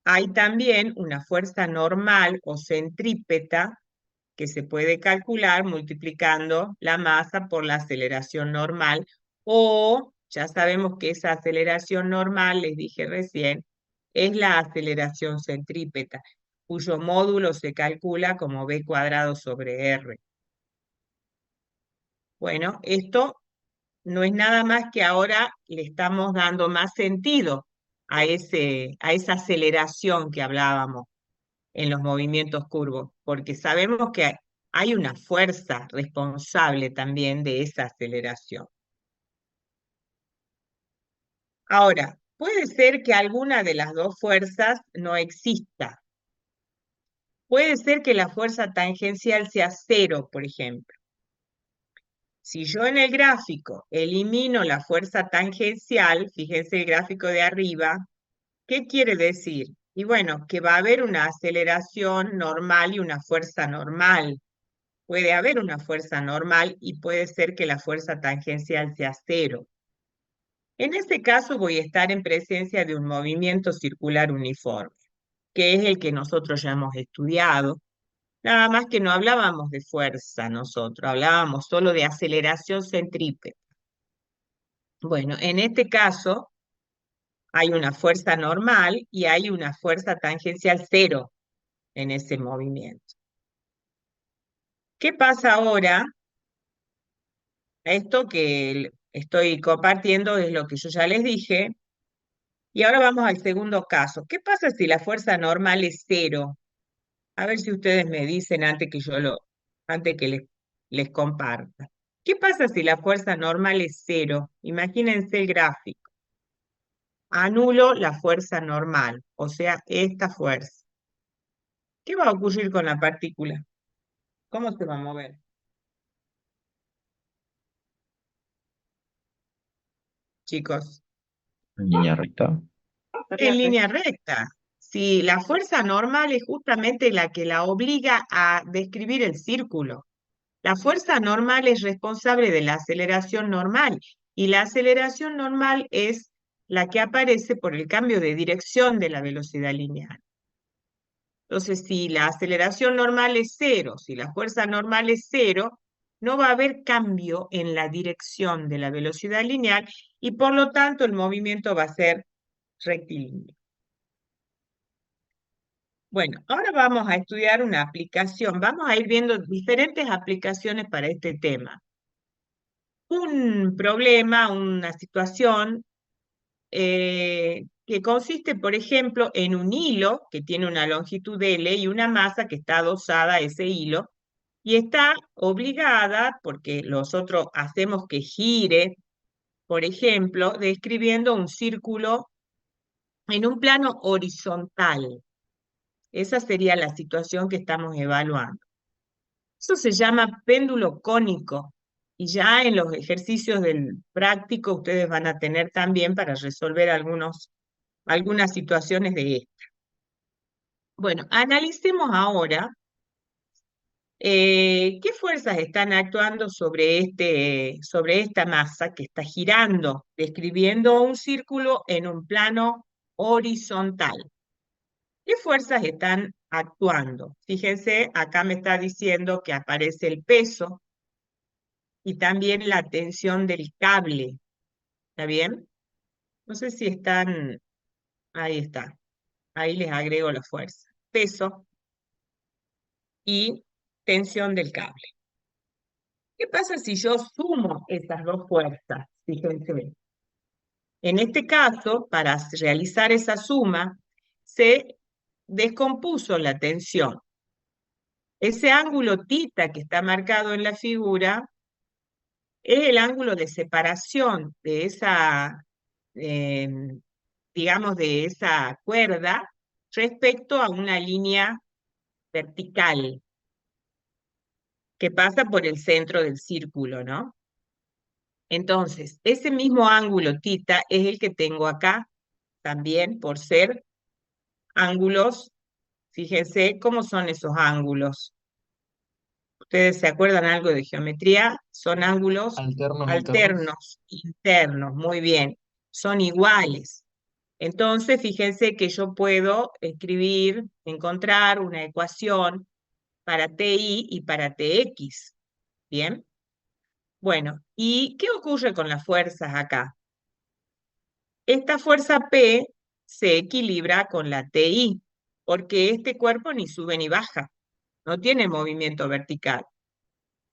Hay también una fuerza normal o centrípeta que se puede calcular multiplicando la masa por la aceleración normal, o ya sabemos que esa aceleración normal, les dije recién, es la aceleración centrípeta, cuyo módulo se calcula como b cuadrado sobre r. Bueno, esto no es nada más que ahora le estamos dando más sentido a esa aceleración que hablábamos en los movimientos curvos, porque sabemos que hay una fuerza responsable también de esa aceleración. Ahora, puede ser que alguna de las dos fuerzas no exista. Puede ser que la fuerza tangencial sea cero, por ejemplo. Si yo en el gráfico elimino la fuerza tangencial, fíjense el gráfico de arriba, ¿qué quiere decir? Y bueno, que va a haber una aceleración normal y una fuerza normal. Puede haber una fuerza normal y puede ser que la fuerza tangencial sea cero. En este caso voy a estar en presencia de un movimiento circular uniforme, que es el que nosotros ya hemos estudiado. Nada más que no hablábamos de fuerza nosotros, hablábamos solo de aceleración centrípeta. Bueno, en este caso hay una fuerza normal y hay una fuerza tangencial cero en ese movimiento. ¿Qué pasa ahora? Esto que estoy compartiendo es lo que yo ya les dije. Y ahora vamos al segundo caso. ¿Qué pasa si la fuerza normal es cero? A ver si ustedes me dicen antes que les comparta. ¿Qué pasa si la fuerza normal es cero? Imagínense el gráfico. Anulo la fuerza normal, o sea, esta fuerza. ¿Qué va a ocurrir con la partícula? ¿Cómo se va a mover? Chicos, En línea recta. en línea recta. Si la fuerza normal es justamente la que la obliga a describir el círculo. La fuerza normal es responsable de la aceleración normal y la aceleración normal es la que aparece por el cambio de dirección de la velocidad lineal. Entonces, si la aceleración normal es cero, si la fuerza normal es cero, no va a haber cambio en la dirección de la velocidad lineal y por lo tanto el movimiento va a ser rectilíneo. Bueno, ahora vamos a estudiar una aplicación. Vamos a ir viendo diferentes aplicaciones para este tema. Un problema, una situación que consiste, por ejemplo, en un hilo que tiene una longitud L y una masa que está adosada a ese hilo y está obligada, porque nosotros hacemos que gire, por ejemplo, describiendo un círculo en un plano horizontal. Esa sería la situación que estamos evaluando. Eso se llama péndulo cónico y ya en los ejercicios del práctico ustedes van a tener también para resolver algunas situaciones de esta. Bueno, analicemos ahora qué fuerzas están actuando sobre esta masa que está girando, describiendo un círculo en un plano horizontal. ¿Qué fuerzas están actuando? Fíjense, acá me está diciendo que aparece el peso y también la tensión del cable. ¿Está bien? No sé si están... Ahí está. Ahí les agrego la fuerza. Peso y tensión del cable. ¿Qué pasa si yo sumo esas dos fuerzas? Fíjense. En este caso, para realizar esa suma, se descompuso la tensión. Ese ángulo tita que está marcado en la figura es el ángulo de separación de esa, eh, digamos, de esa cuerda respecto a una línea vertical que pasa por el centro del círculo, ¿no? Entonces, ese mismo ángulo tita es el que tengo acá también por ser ángulos. Fíjense cómo son esos ángulos. ¿Ustedes se acuerdan algo de geometría? Son ángulos Alternos, internos. alternos, internos, muy bien. Son iguales. Entonces, fíjense que yo puedo escribir, encontrar una ecuación para TI y para TX. ¿Bien? Bueno, ¿y qué ocurre con las fuerzas acá? Esta fuerza P se equilibra con la TI, porque este cuerpo ni sube ni baja, no tiene movimiento vertical.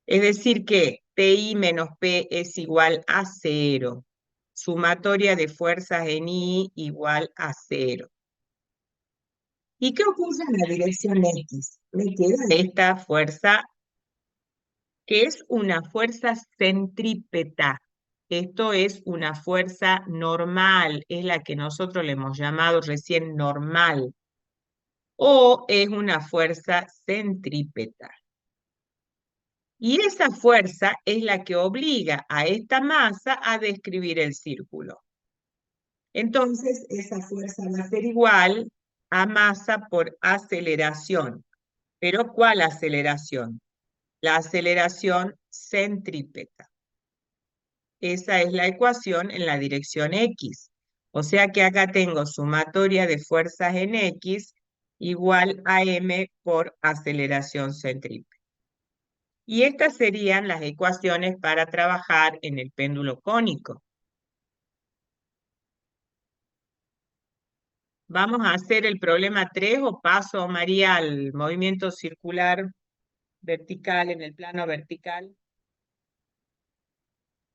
Es decir que TI menos P es igual a 0. Sumatoria de fuerzas en I igual a 0. ¿Y qué ocurre en la dirección X? Me queda esta fuerza, que es una fuerza centrípeta. Esto es una fuerza normal, es la que nosotros le hemos llamado recién normal, o es una fuerza centrípeta. Y esa fuerza es la que obliga a esta masa a describir el círculo. Entonces, esa fuerza va a ser igual a masa por aceleración. ¿Pero cuál aceleración? La aceleración centrípeta. Esa es la ecuación en la dirección X. O sea que acá tengo sumatoria de fuerzas en X igual a m por aceleración centrípeta. Y estas serían las ecuaciones para trabajar en el péndulo cónico. Vamos a hacer el problema 3 o paso, María, al movimiento circular vertical en el plano vertical.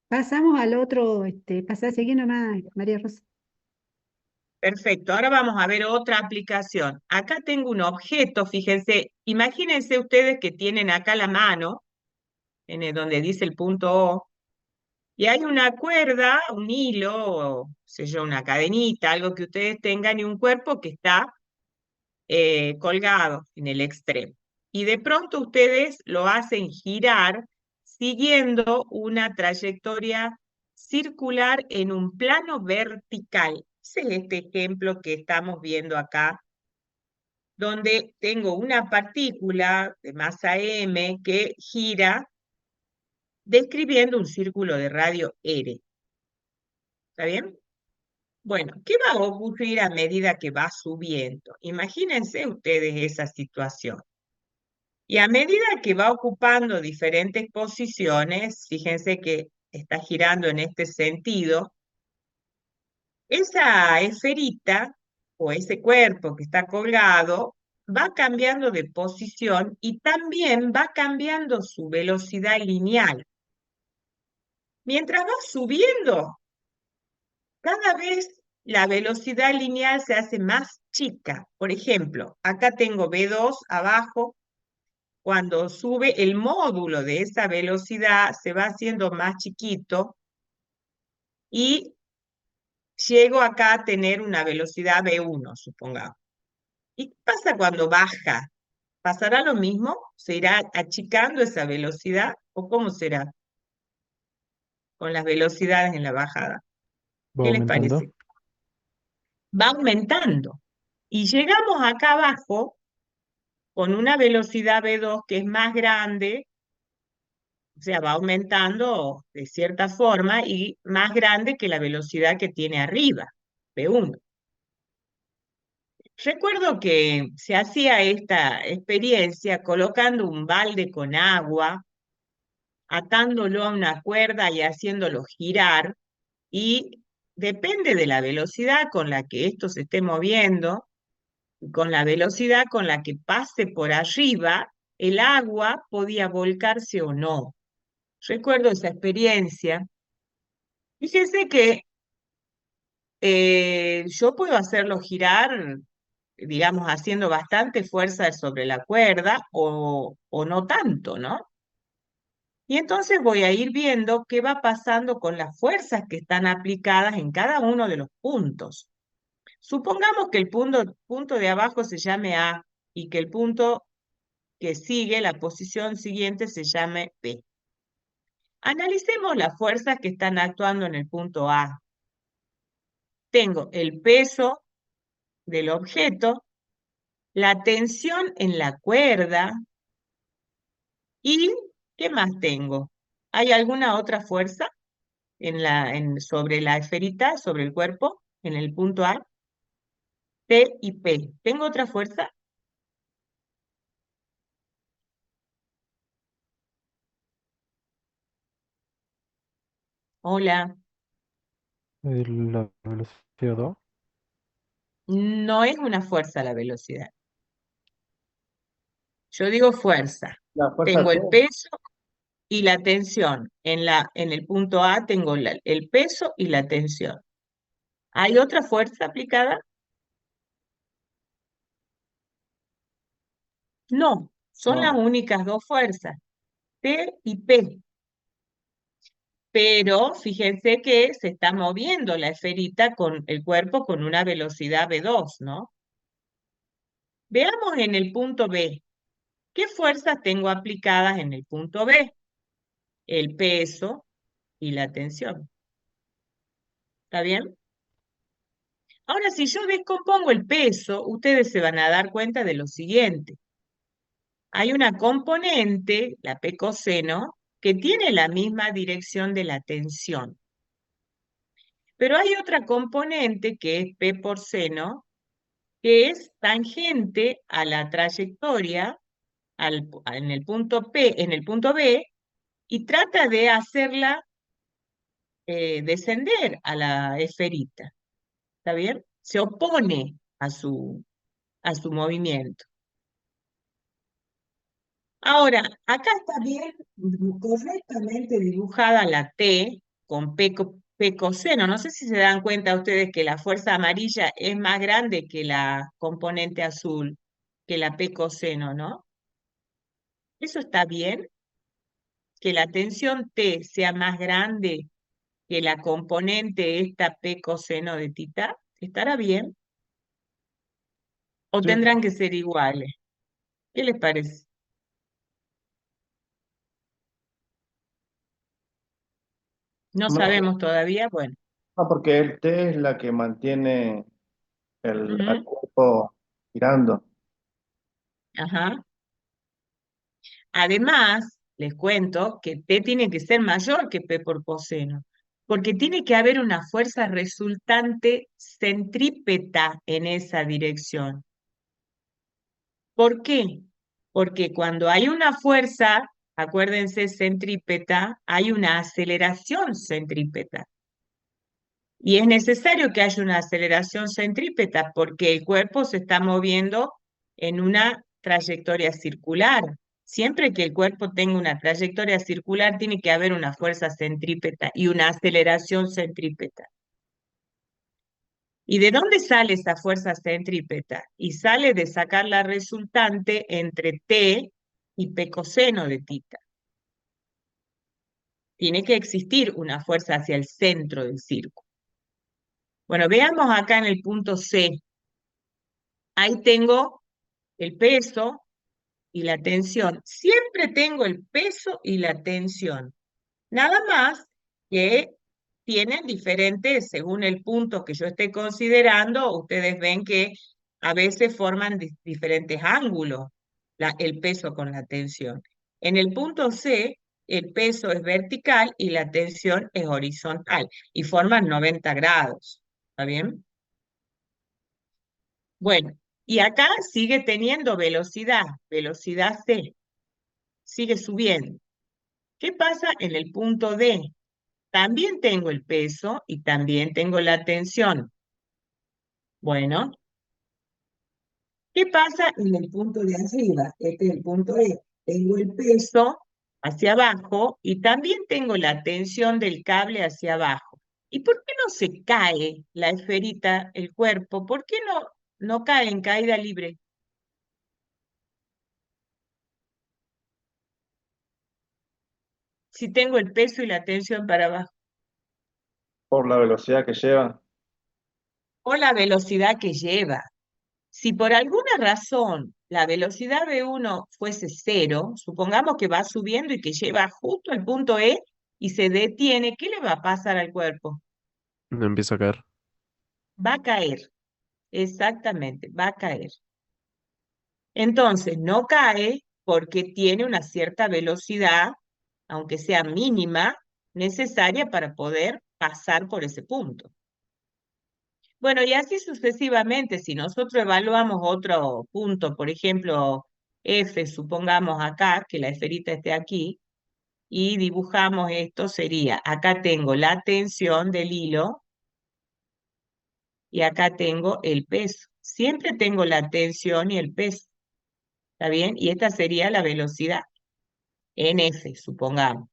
Pasamos al otro, seguí nomás, María Rosa. Perfecto, ahora vamos a ver otra aplicación. Acá tengo un objeto, fíjense, imagínense ustedes que tienen acá la mano, donde dice el punto O, y hay una cuerda, un hilo, o sé yo, una cadenita, algo que ustedes tengan, y un cuerpo que está colgado en el extremo. Y de pronto ustedes lo hacen girar siguiendo una trayectoria circular en un plano vertical. Ese es este ejemplo que estamos viendo acá, donde tengo una partícula de masa m que gira describiendo un círculo de radio R. ¿Está bien? Bueno, ¿qué va a ocurrir a medida que va subiendo? Imagínense ustedes esa situación. Y a medida que va ocupando diferentes posiciones, fíjense que está girando en este sentido, esa esferita o ese cuerpo que está colgado va cambiando de posición y también va cambiando su velocidad lineal. Mientras va subiendo, cada vez la velocidad lineal se hace más chica. Por ejemplo, acá tengo V2 abajo. Cuando sube el módulo de esa velocidad, se va haciendo más chiquito y llego acá a tener una velocidad V1, supongamos. ¿Y qué pasa cuando baja? ¿Pasará lo mismo? ¿Se irá achicando esa velocidad? ¿O cómo será con las velocidades en la bajada? ¿Va ¿Qué les aumentando? parece? Va aumentando. Y llegamos acá abajo con una velocidad V2 que es más grande, o sea, va aumentando de cierta forma y más grande que la velocidad que tiene arriba, V1. Recuerdo que se hacía esta experiencia colocando un balde con agua, atándolo a una cuerda y haciéndolo girar, y depende de la velocidad con la que esto se esté moviendo, con la velocidad con la que pase por arriba, el agua podía volcarse o no. Recuerdo esa experiencia. Fíjense que yo puedo hacerlo girar, digamos, haciendo bastante fuerza sobre la cuerda o no tanto, ¿no? Y entonces voy a ir viendo qué va pasando con las fuerzas que están aplicadas en cada uno de los puntos. Supongamos que el punto de abajo se llame A y que el punto que sigue, la posición siguiente, se llame B. Analicemos las fuerzas que están actuando en el punto A. Tengo el peso del objeto, la tensión en la cuerda y ¿qué más tengo? ¿Hay alguna otra fuerza sobre la esferita, sobre el cuerpo, en el punto A? T y P. ¿Tengo otra fuerza? Hola. La velocidad 2. No es una fuerza la velocidad. Yo digo fuerza. La fuerza Tengo T, el peso y la tensión. En el punto A tengo el peso y la tensión. ¿Hay otra fuerza aplicada? No, son las no. únicas dos fuerzas, T y P. Pero fíjense que se está moviendo la esferita con el cuerpo con una velocidad V2, ¿no? Veamos en el punto B. ¿Qué fuerzas tengo aplicadas en el punto B? El peso y la tensión. ¿Está bien? Ahora, si yo descompongo el peso, ustedes se van a dar cuenta de lo siguiente. Hay una componente, la P coseno, que tiene la misma dirección de la tensión. Pero hay otra componente que es P por seno, que es tangente a la trayectoria en el punto P, en el punto B, y trata de hacerla descender a la esferita. ¿Está bien? Se opone a su movimiento. Ahora, acá está bien correctamente dibujada la T con P coseno. No sé si se dan cuenta ustedes que la fuerza amarilla es más grande que la componente azul, que la P coseno, ¿no? ¿Eso está bien? Que la tensión T sea más grande que la componente esta P coseno de tita. ¿Estará bien? ¿O Sí, tendrán que ser iguales? ¿Qué les parece? No no, sabemos todavía. Bueno. no, porque el T es la que mantiene al Ujú, cuerpo girando. ajá. Además, les cuento que T tiene que ser mayor que P por coseno, porque tiene que haber una fuerza resultante centrípeta en esa dirección. ¿Por qué? Porque cuando hay una fuerza, acuérdense, centrípeta, hay una aceleración centrípeta. Y es necesario que haya una aceleración centrípeta porque el cuerpo se está moviendo en una trayectoria circular. Siempre que el cuerpo tenga una trayectoria circular, tiene que haber una fuerza centrípeta y una aceleración centrípeta. ¿Y de dónde sale esa fuerza centrípeta? Y sale de sacar la resultante entre T y P coseno de tita. Tiene que existir una fuerza hacia el centro del círculo. Bueno, veamos acá en el punto C. Ahí tengo el peso y la tensión. Siempre tengo el peso y la tensión. Nada más que tienen diferentes, según el punto que yo esté considerando, ustedes ven que a veces forman diferentes ángulos el peso con la tensión. En el punto C, el peso es vertical y la tensión es horizontal y forman 90 grados. ¿Está bien? Bueno, Y acá sigue teniendo velocidad C, sigue subiendo. ¿Qué pasa en el punto D? También tengo el peso y también tengo la tensión. Bueno, ¿qué pasa en el punto de arriba? Este es el punto E. Tengo el peso hacia abajo y también tengo la tensión del cable hacia abajo. ¿Y por qué no se cae la esferita, el cuerpo? ¿Por qué no cae en caída libre? Si tengo el peso y la tensión para abajo. Por la velocidad que lleva. O la velocidad que lleva. Si por alguna razón la velocidad de uno fuese cero, supongamos que va subiendo y que lleva justo al punto E y se detiene, ¿qué le va a pasar al cuerpo? No empieza a caer. Va a caer, exactamente, va a caer. Entonces, no cae porque tiene una cierta velocidad, aunque sea mínima, necesaria para poder pasar por ese punto. Bueno, y así sucesivamente, si nosotros evaluamos otro punto, por ejemplo, F, supongamos acá, que la esferita esté aquí, y dibujamos esto, sería, acá tengo la tensión del hilo y acá tengo el peso. Siempre tengo la tensión y el peso, ¿está bien? Y esta sería la velocidad en F, supongamos.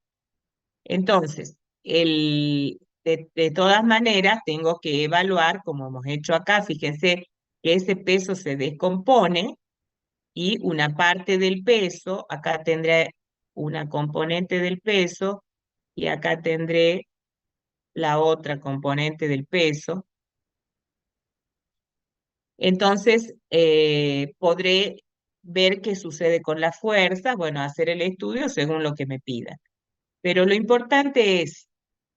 Entonces, de todas maneras, tengo que evaluar, como hemos hecho acá, fíjense que ese peso se descompone y una parte del peso, acá tendré una componente del peso y acá tendré la otra componente del peso. Entonces, podré ver qué sucede con las fuerzas, bueno, hacer el estudio según lo que me pidan. Pero lo importante es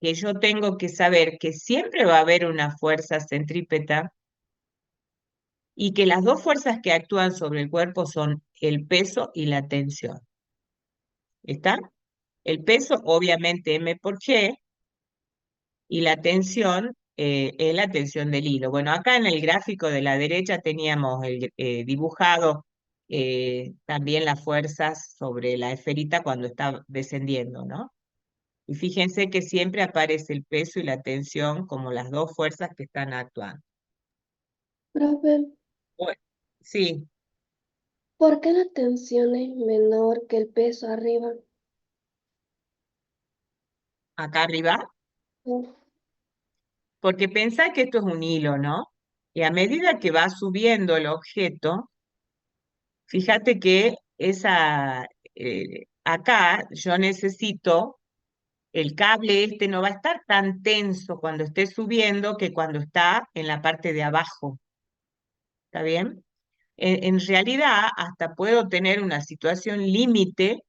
que yo tengo que saber que siempre va a haber una fuerza centrípeta y que las dos fuerzas que actúan sobre el cuerpo son el peso y la tensión. ¿Está? El peso, obviamente, M por G, y la tensión es la tensión del hilo. Bueno, acá en el gráfico de la derecha teníamos dibujado también las fuerzas sobre la esferita cuando está descendiendo, ¿no? Y fíjense que siempre aparece el peso y la tensión como las dos fuerzas que están actuando. Profe, Bueno, sí, ¿por qué la tensión es menor que el peso arriba? acá arriba, Uf, porque pensá que esto es un hilo, ¿no? Y a medida que va subiendo el objeto, fíjate que acá yo necesito, el cable este no va a estar tan tenso cuando esté subiendo que cuando está en la parte de abajo. ¿Está bien? En realidad, hasta puedo tener una situación límite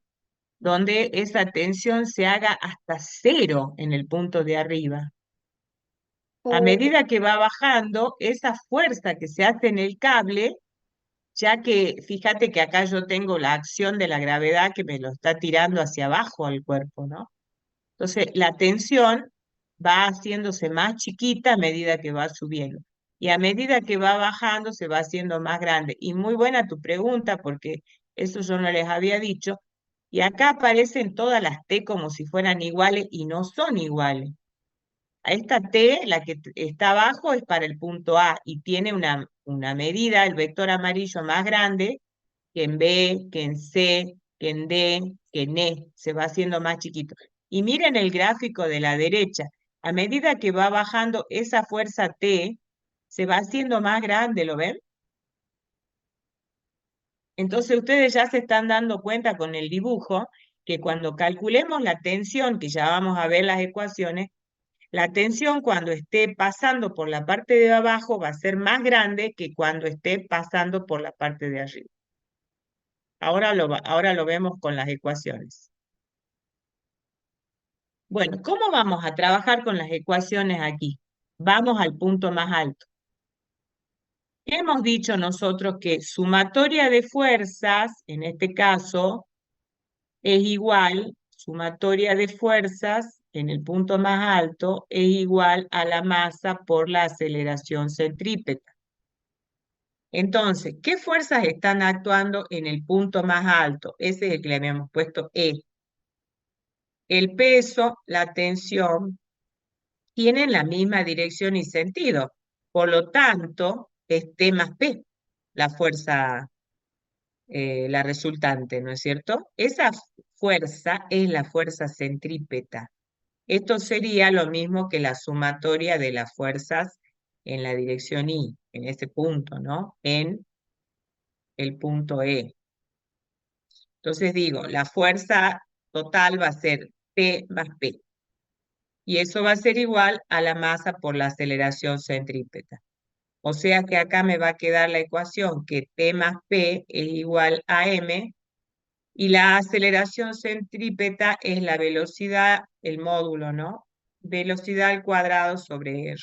donde esa tensión se haga hasta cero en el punto de arriba. A oh, medida que va bajando, esa fuerza que se hace en el cable, ya que fíjate que acá yo tengo la acción de la gravedad que me lo está tirando hacia abajo al cuerpo, ¿no? Entonces, la tensión va haciéndose más chiquita a medida que va subiendo. Y a medida que va bajando, se va haciendo más grande. Y muy buena tu pregunta, porque eso yo no les había dicho. Y acá aparecen todas las T como si fueran iguales y no son iguales. A esta T, la que está abajo, es para el punto A y tiene una medida, el vector amarillo más grande, que en B, que en C, que en D, que en E, se va haciendo más chiquito. Y miren el gráfico de la derecha, a medida que va bajando esa fuerza T, se va haciendo más grande, ¿lo ven? Entonces ustedes ya se están dando cuenta con el dibujo que cuando calculemos la tensión, que ya vamos a ver las ecuaciones, la tensión cuando esté pasando por la parte de abajo va a ser más grande que cuando esté pasando por la parte de arriba. Ahora lo vemos con las ecuaciones. Bueno, ¿cómo vamos a trabajar con las ecuaciones aquí? Vamos al punto más alto. Hemos dicho nosotros que sumatoria de fuerzas, en este caso, es igual, sumatoria de fuerzas en el punto más alto es igual a la masa por la aceleración centrípeta. Entonces, ¿qué fuerzas están actuando en el punto más alto? Ese es el que le habíamos puesto E. El peso, la tensión, tienen la misma dirección y sentido. Por lo tanto, es T más P, la fuerza, la resultante, ¿no es cierto? Esa fuerza es la fuerza centrípeta. Esto sería lo mismo que la sumatoria de las fuerzas en la dirección Y, en ese punto, ¿no? En el punto E. Entonces digo, la fuerza total va a ser P más P. Y eso va a ser igual a la masa por la aceleración centrípeta. O sea que acá me va a quedar la ecuación que T más P es igual a M y la aceleración centrípeta es la velocidad, el módulo, ¿no? Velocidad al cuadrado sobre R.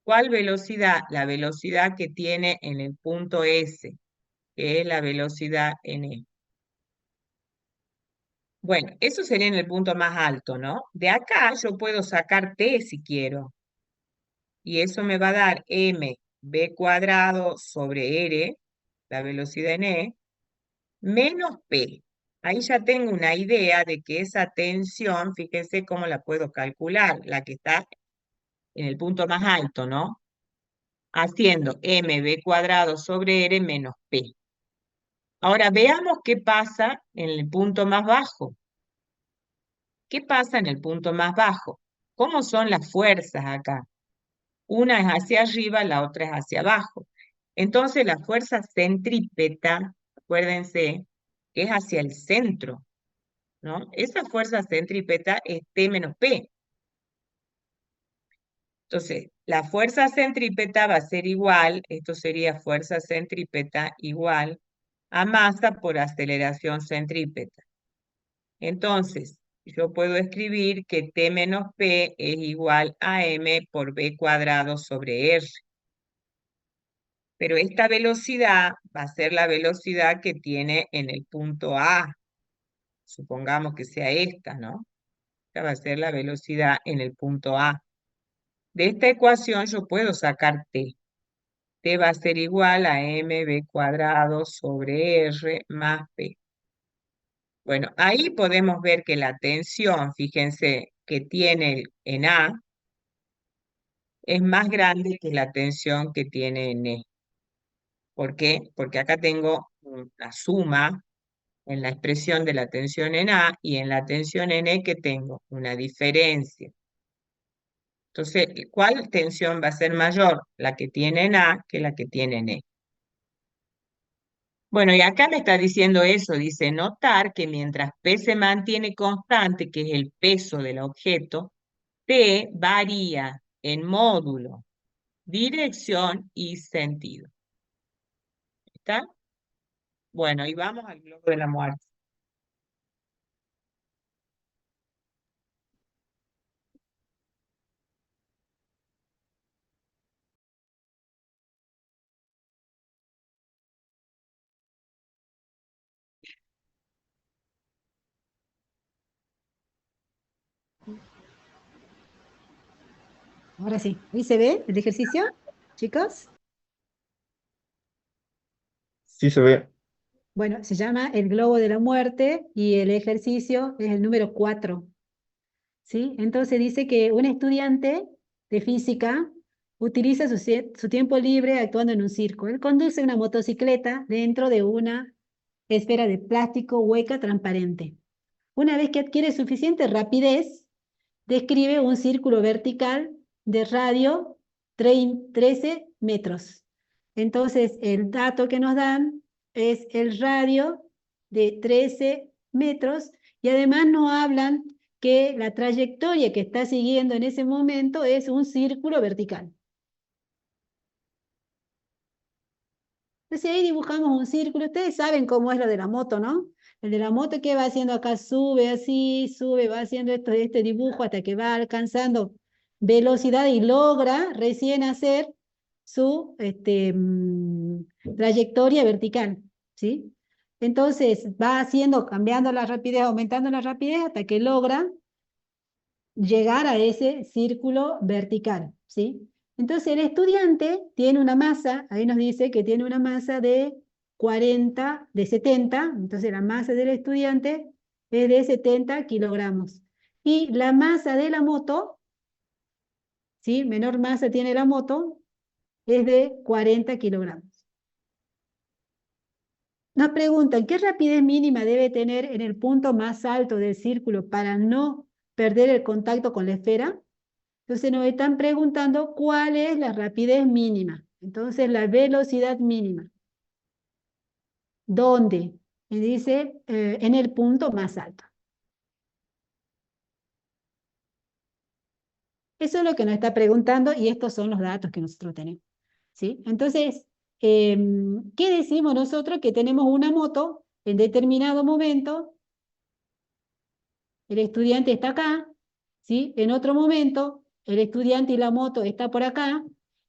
¿Cuál velocidad? La velocidad que tiene en el punto S, que es la velocidad en E. Bueno, eso sería en el punto más alto, ¿no? De acá yo puedo sacar T si quiero. Y eso me va a dar mv cuadrado sobre R, la velocidad en E, menos P. Ahí ya tengo una idea de que esa tensión, fíjense cómo la puedo calcular, la que está en el punto más alto, ¿no? Haciendo mv cuadrado sobre R menos P. Ahora veamos qué pasa en el punto más bajo. ¿Qué pasa en el punto más bajo? ¿Cómo son las fuerzas acá? Una es hacia arriba, la otra es hacia abajo. Entonces la fuerza centrípeta, acuérdense, es hacia el centro, ¿no? Esa fuerza centrípeta es T menos P. Entonces, la fuerza centrípeta va a ser igual, esto sería fuerza centrípeta igual a masa por aceleración centrípeta. Entonces, yo puedo escribir que T menos P es igual a M por V cuadrado sobre R. Pero esta velocidad va a ser la velocidad que tiene en el punto A. Supongamos que sea esta, ¿no? Esta va a ser la velocidad en el punto A. De esta ecuación yo puedo sacar T. T va a ser igual a mv cuadrado sobre R más P. Bueno, ahí podemos ver que la tensión, fíjense, que tiene en A es más grande que la tensión que tiene en E. ¿Por qué? Porque acá tengo la suma en la expresión de la tensión en A y en la tensión en E que tengo una diferencia. Entonces, ¿cuál tensión va a ser mayor? La que tiene en A que la que tiene en E. Bueno, y acá me está diciendo eso, dice notar que mientras P se mantiene constante, que es el peso del objeto, T varía en módulo, dirección y sentido. ¿Está? Bueno, y vamos al globo de la muerte. Ahora sí. ¿Ahí se ve el ejercicio, chicos? Sí se ve. Bueno, se llama el globo de la muerte y el ejercicio es el número 4. ¿Sí? Entonces dice que un estudiante de física utiliza su tiempo libre actuando en un circo. Él conduce una motocicleta dentro de una esfera de plástico hueca transparente. Una vez que adquiere suficiente rapidez, describe un círculo vertical de radio 13 metros. Entonces, el dato que nos dan es el radio de 13 metros y además nos hablan que la trayectoria que está siguiendo en ese momento es un círculo vertical. Entonces ahí dibujamos un círculo. Ustedes saben cómo es lo de la moto, ¿no? El de la moto que va haciendo acá, sube así, sube, va haciendo este dibujo hasta que va alcanzando velocidad y logra recién hacer su trayectoria vertical, ¿sí? Entonces va haciendo, cambiando la rapidez, aumentando la rapidez hasta que logra llegar a ese círculo vertical, ¿sí? Entonces el estudiante tiene una masa, ahí nos dice que tiene una masa de 70, entonces la masa del estudiante es de 70 kilogramos. Y la masa de la moto, ¿sí? Menor masa tiene la moto, es de 40 kilogramos. Nos preguntan, ¿qué rapidez mínima debe tener en el punto más alto del círculo para no perder el contacto con la esfera? Entonces nos están preguntando cuál es la rapidez mínima. Entonces la velocidad mínima. ¿Dónde? Y dice en el punto más alto. Eso es lo que nos está preguntando y estos son los datos que nosotros tenemos. ¿Sí? Entonces, ¿qué decimos nosotros? Que tenemos una moto en determinado momento, el estudiante está acá, ¿sí? En otro momento, el estudiante y la moto está por acá,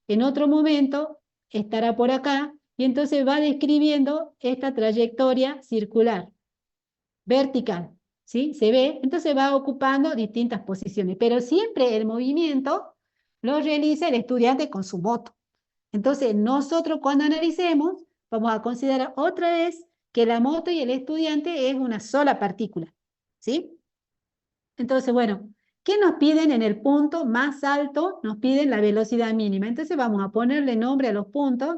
en otro momento estará por acá, y entonces va describiendo esta trayectoria circular, vertical, ¿sí? Se ve, entonces va ocupando distintas posiciones, pero siempre el movimiento lo realiza el estudiante con su moto. Entonces, nosotros cuando analicemos, vamos a considerar otra vez que la moto y el estudiante es una sola partícula, ¿sí? Entonces, bueno, ¿qué nos piden en el punto más alto? Nos piden la velocidad mínima. Entonces vamos a ponerle nombre a los puntos,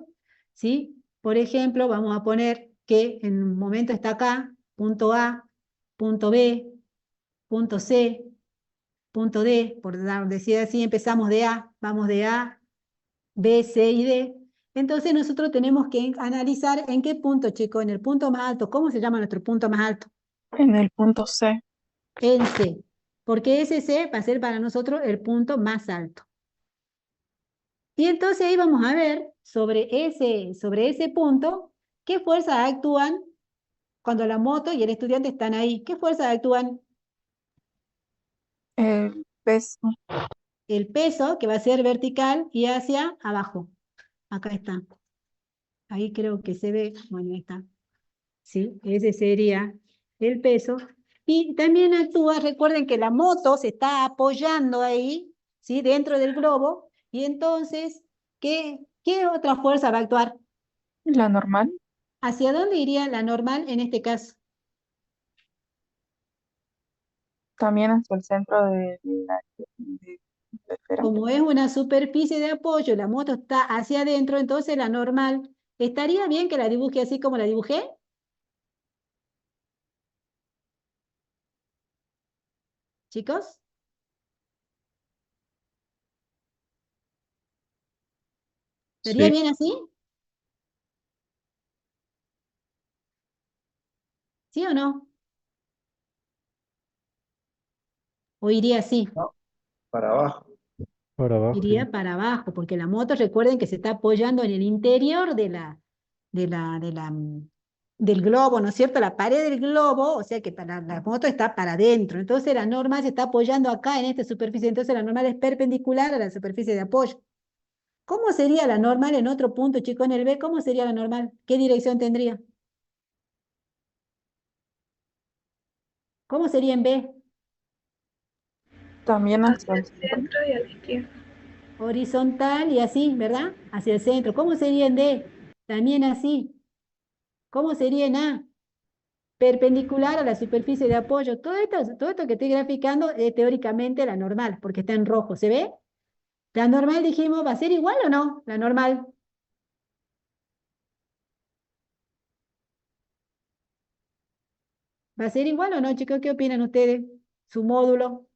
¿sí? Por ejemplo, vamos a poner que en un momento está acá, punto A, punto B, punto C, punto D, por decir así, empezamos de A, vamos de A, B, C y D. Entonces nosotros tenemos que analizar en qué punto, chicos, en el punto más alto. ¿Cómo se llama nuestro punto más alto? En el punto C. En C, porque ese C va a ser para nosotros el punto más alto. Y entonces ahí vamos a ver sobre ese punto qué fuerzas actúan cuando la moto y el estudiante están ahí. ¿Qué fuerzas actúan? El peso. El peso, que va a ser vertical y hacia abajo. Acá está. Ahí creo que se ve. Bueno, ahí está. ¿Sí? Ese sería el peso. Y también actúa, recuerden que la moto se está apoyando ahí, ¿sí? Dentro del globo, y entonces, ¿qué otra fuerza va a actuar? La normal. ¿Hacia dónde iría la normal en este caso? También hacia el centro de la esfera. Como es una superficie de apoyo, la moto está hacia adentro, entonces la normal, ¿estaría bien que la dibuje así como la dibujé? ¿Chicos? ¿Estaría Sí, bien así? ¿Sí o no? ¿O iría así? ¿no? Para abajo. para abajo. Iría para abajo, porque la moto, recuerden que se está apoyando en el interior del globo, ¿no es cierto? La pared del globo, o sea que la moto está para adentro. Entonces la normal se está apoyando acá en esta superficie, entonces la normal es perpendicular a la superficie de apoyo. ¿Cómo sería la normal en otro punto, chicos, en el B? ¿Cómo sería la normal? ¿Qué dirección tendría? ¿Cómo sería en B? También hacia Hacia el el centro. centro y a la izquierda. Horizontal y así, ¿verdad? Hacia el centro. ¿Cómo sería en D? También así. ¿Cómo sería en A? Perpendicular a la superficie de apoyo. Todo esto que estoy graficando es teóricamente la normal, porque está en rojo. ¿Se ve? La normal dijimos, ¿va a ser igual o no? La normal. ¿Va a ser igual o no, chicos? ¿Qué opinan ustedes? Su módulo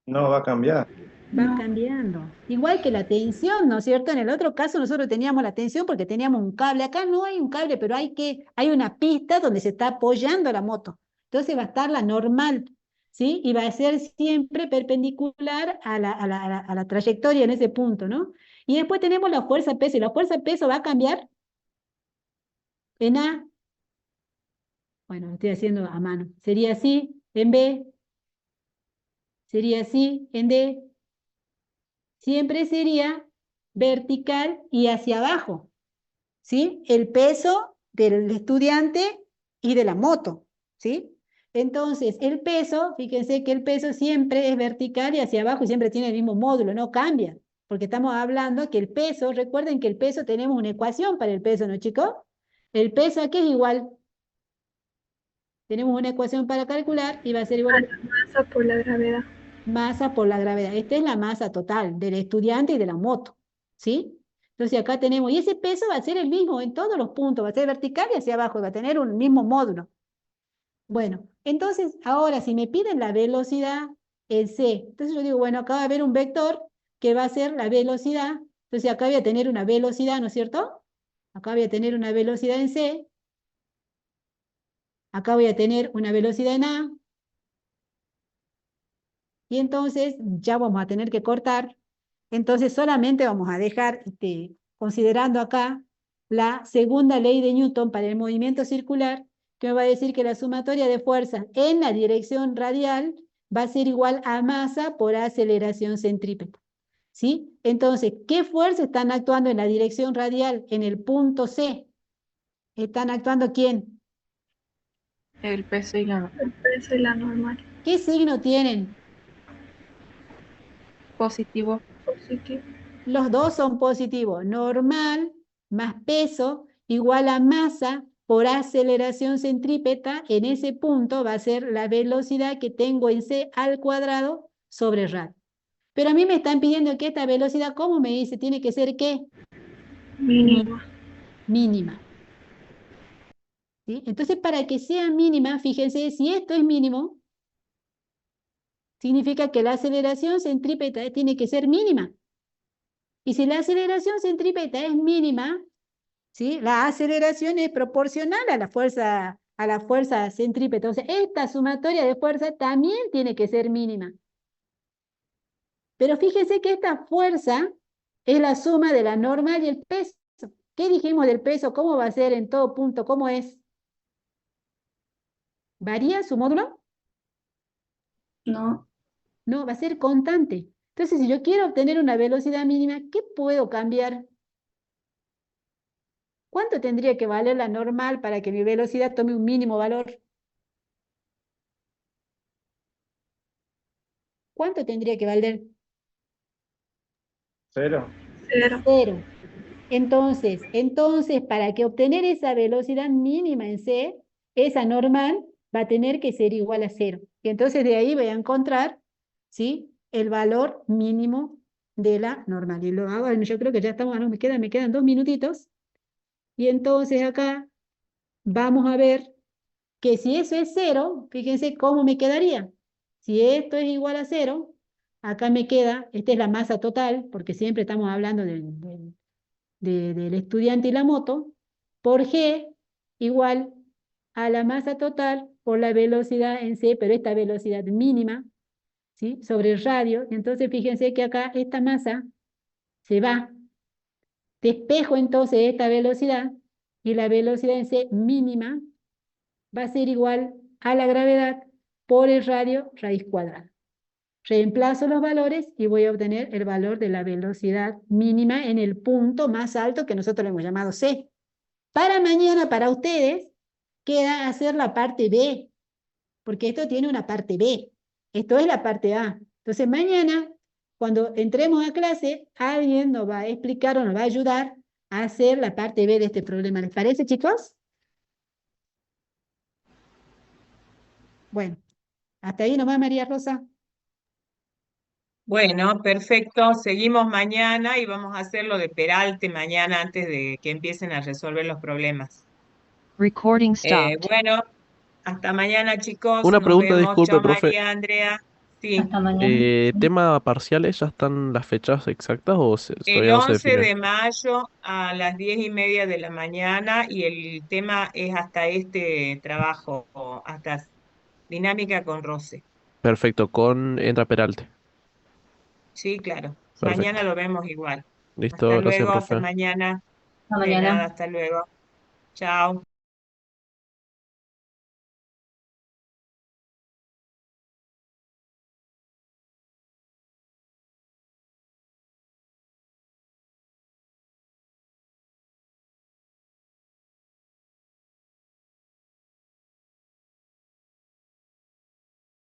No va a cambiar. va No, cambiando. Igual que la tensión, ¿no es cierto? En el otro caso nosotros teníamos la tensión porque teníamos un cable. Acá no hay un cable, pero hay una pista donde se está apoyando la moto. Entonces va a estar la normal, ¿sí? Y va a ser siempre perpendicular a la trayectoria en ese punto, ¿no? Y después tenemos la fuerza peso. ¿Y la fuerza peso va a cambiar? En A, bueno, lo estoy haciendo a mano. Sería así, en B, sería así, en D. Siempre sería vertical y hacia abajo, ¿sí? El peso del estudiante y de la moto, ¿sí? Entonces, el peso, fíjense que el peso siempre es vertical y hacia abajo y siempre tiene el mismo módulo, no cambia. Porque estamos hablando que el peso, recuerden que el peso tenemos una ecuación para el peso, ¿no, chicos? El peso aquí es igual. Tenemos una ecuación para calcular y va a ser A igual la masa por la gravedad. masa por la gravedad. Esta es la masa total del estudiante y de la moto, ¿sí? Entonces acá tenemos, y ese peso va a ser el mismo en todos los puntos, va a ser vertical y hacia abajo, va a tener un mismo módulo. Bueno, entonces ahora si me piden la velocidad en C, entonces yo digo, bueno, acá va a haber un vector que va a ser la velocidad, entonces acá voy a tener una velocidad, ¿no es cierto? Acá voy a tener una velocidad en C, acá voy a tener una velocidad en A, y entonces ya vamos a tener que cortar. Entonces solamente vamos a dejar, considerando acá, la segunda ley de Newton para el movimiento circular, que me va a decir que la sumatoria de fuerzas en la dirección radial va a ser igual a masa por aceleración centrípeta. ¿Sí? Entonces, ¿qué fuerzas están actuando en la dirección radial en el punto C? ¿Están actuando quién? El peso y la El peso y la normal. ¿Qué signo tienen? positivo. Positivo. Los dos son positivos. Normal más peso igual a masa por aceleración centrípeta. En ese punto va a ser la velocidad que tengo en C al cuadrado sobre radio. Pero a mí me están pidiendo que esta velocidad, ¿cómo me dice? Tiene que ser ¿qué? Mínima. Mínima. ¿Sí? Entonces, para que sea mínima, fíjense, si esto es mínimo, significa que la aceleración centrípeta tiene que ser mínima. Y si la aceleración centrípeta es mínima, ¿sí? La aceleración es proporcional a la fuerza centrípeta. O sea, esta sumatoria de fuerza también tiene que ser mínima. Pero fíjense que esta fuerza es la suma de la normal y el peso. ¿Qué dijimos del peso? ¿Cómo va a ser en todo punto? ¿Cómo es? ¿Varía su módulo? No, No, va a ser constante. Entonces, si yo quiero obtener una velocidad mínima, ¿qué puedo cambiar? ¿Cuánto tendría que valer la normal para que mi velocidad tome un mínimo valor? ¿Cuánto tendría que valer? 0. 0. 0. Entonces, para que obtener esa velocidad mínima en C, esa normal va a tener que ser igual a 0. Y entonces de ahí voy a encontrar, ¿sí?, el valor mínimo de la normal. Y lo hago, yo creo que ya estamos, no, me quedan 2 minutitos. Y entonces acá vamos a ver que si eso es 0, fíjense cómo me quedaría. Si esto es igual a 0, acá me queda, esta es la masa total, porque siempre estamos hablando del estudiante y la moto, por G igual a la masa total por la velocidad en C, pero esta velocidad mínima, ¿sí?, sobre el radio. Entonces fíjense que acá esta masa se va. Despejo entonces esta velocidad y la velocidad en C mínima va a ser igual a la gravedad por el radio raíz cuadrada. Reemplazo los valores y voy a obtener el valor de la velocidad mínima en el punto más alto que nosotros le hemos llamado C. Para mañana, para ustedes, queda hacer la parte B, porque esto tiene una parte B. Esto es la parte A. Entonces mañana, cuando entremos a clase, alguien nos va a explicar o nos va a ayudar a hacer la parte B de este problema. ¿Les parece, chicos? Bueno, hasta ahí nomás, María Rosa. Bueno, perfecto. Seguimos mañana y vamos a hacer lo de Peralte mañana antes de que empiecen a resolver los problemas. Recording stopped. Bueno, hasta mañana, chicos. Una Nos pregunta, vemos. disculpe, Chao, profe. María, Andrea. Sí, hasta mañana. Tema parciales, ¿ya están las fechas exactas o el todavía no se 11 definen? de mayo a las 10:30 de la mañana y el tema es hasta este trabajo, hasta dinámica con Rose. Perfecto, entra Peralte. Sí, claro. Perfecto. Mañana lo vemos igual. Listo, Hasta gracias, luego, hasta profe. mañana. Hasta De mañana. nada, hasta luego. Chao.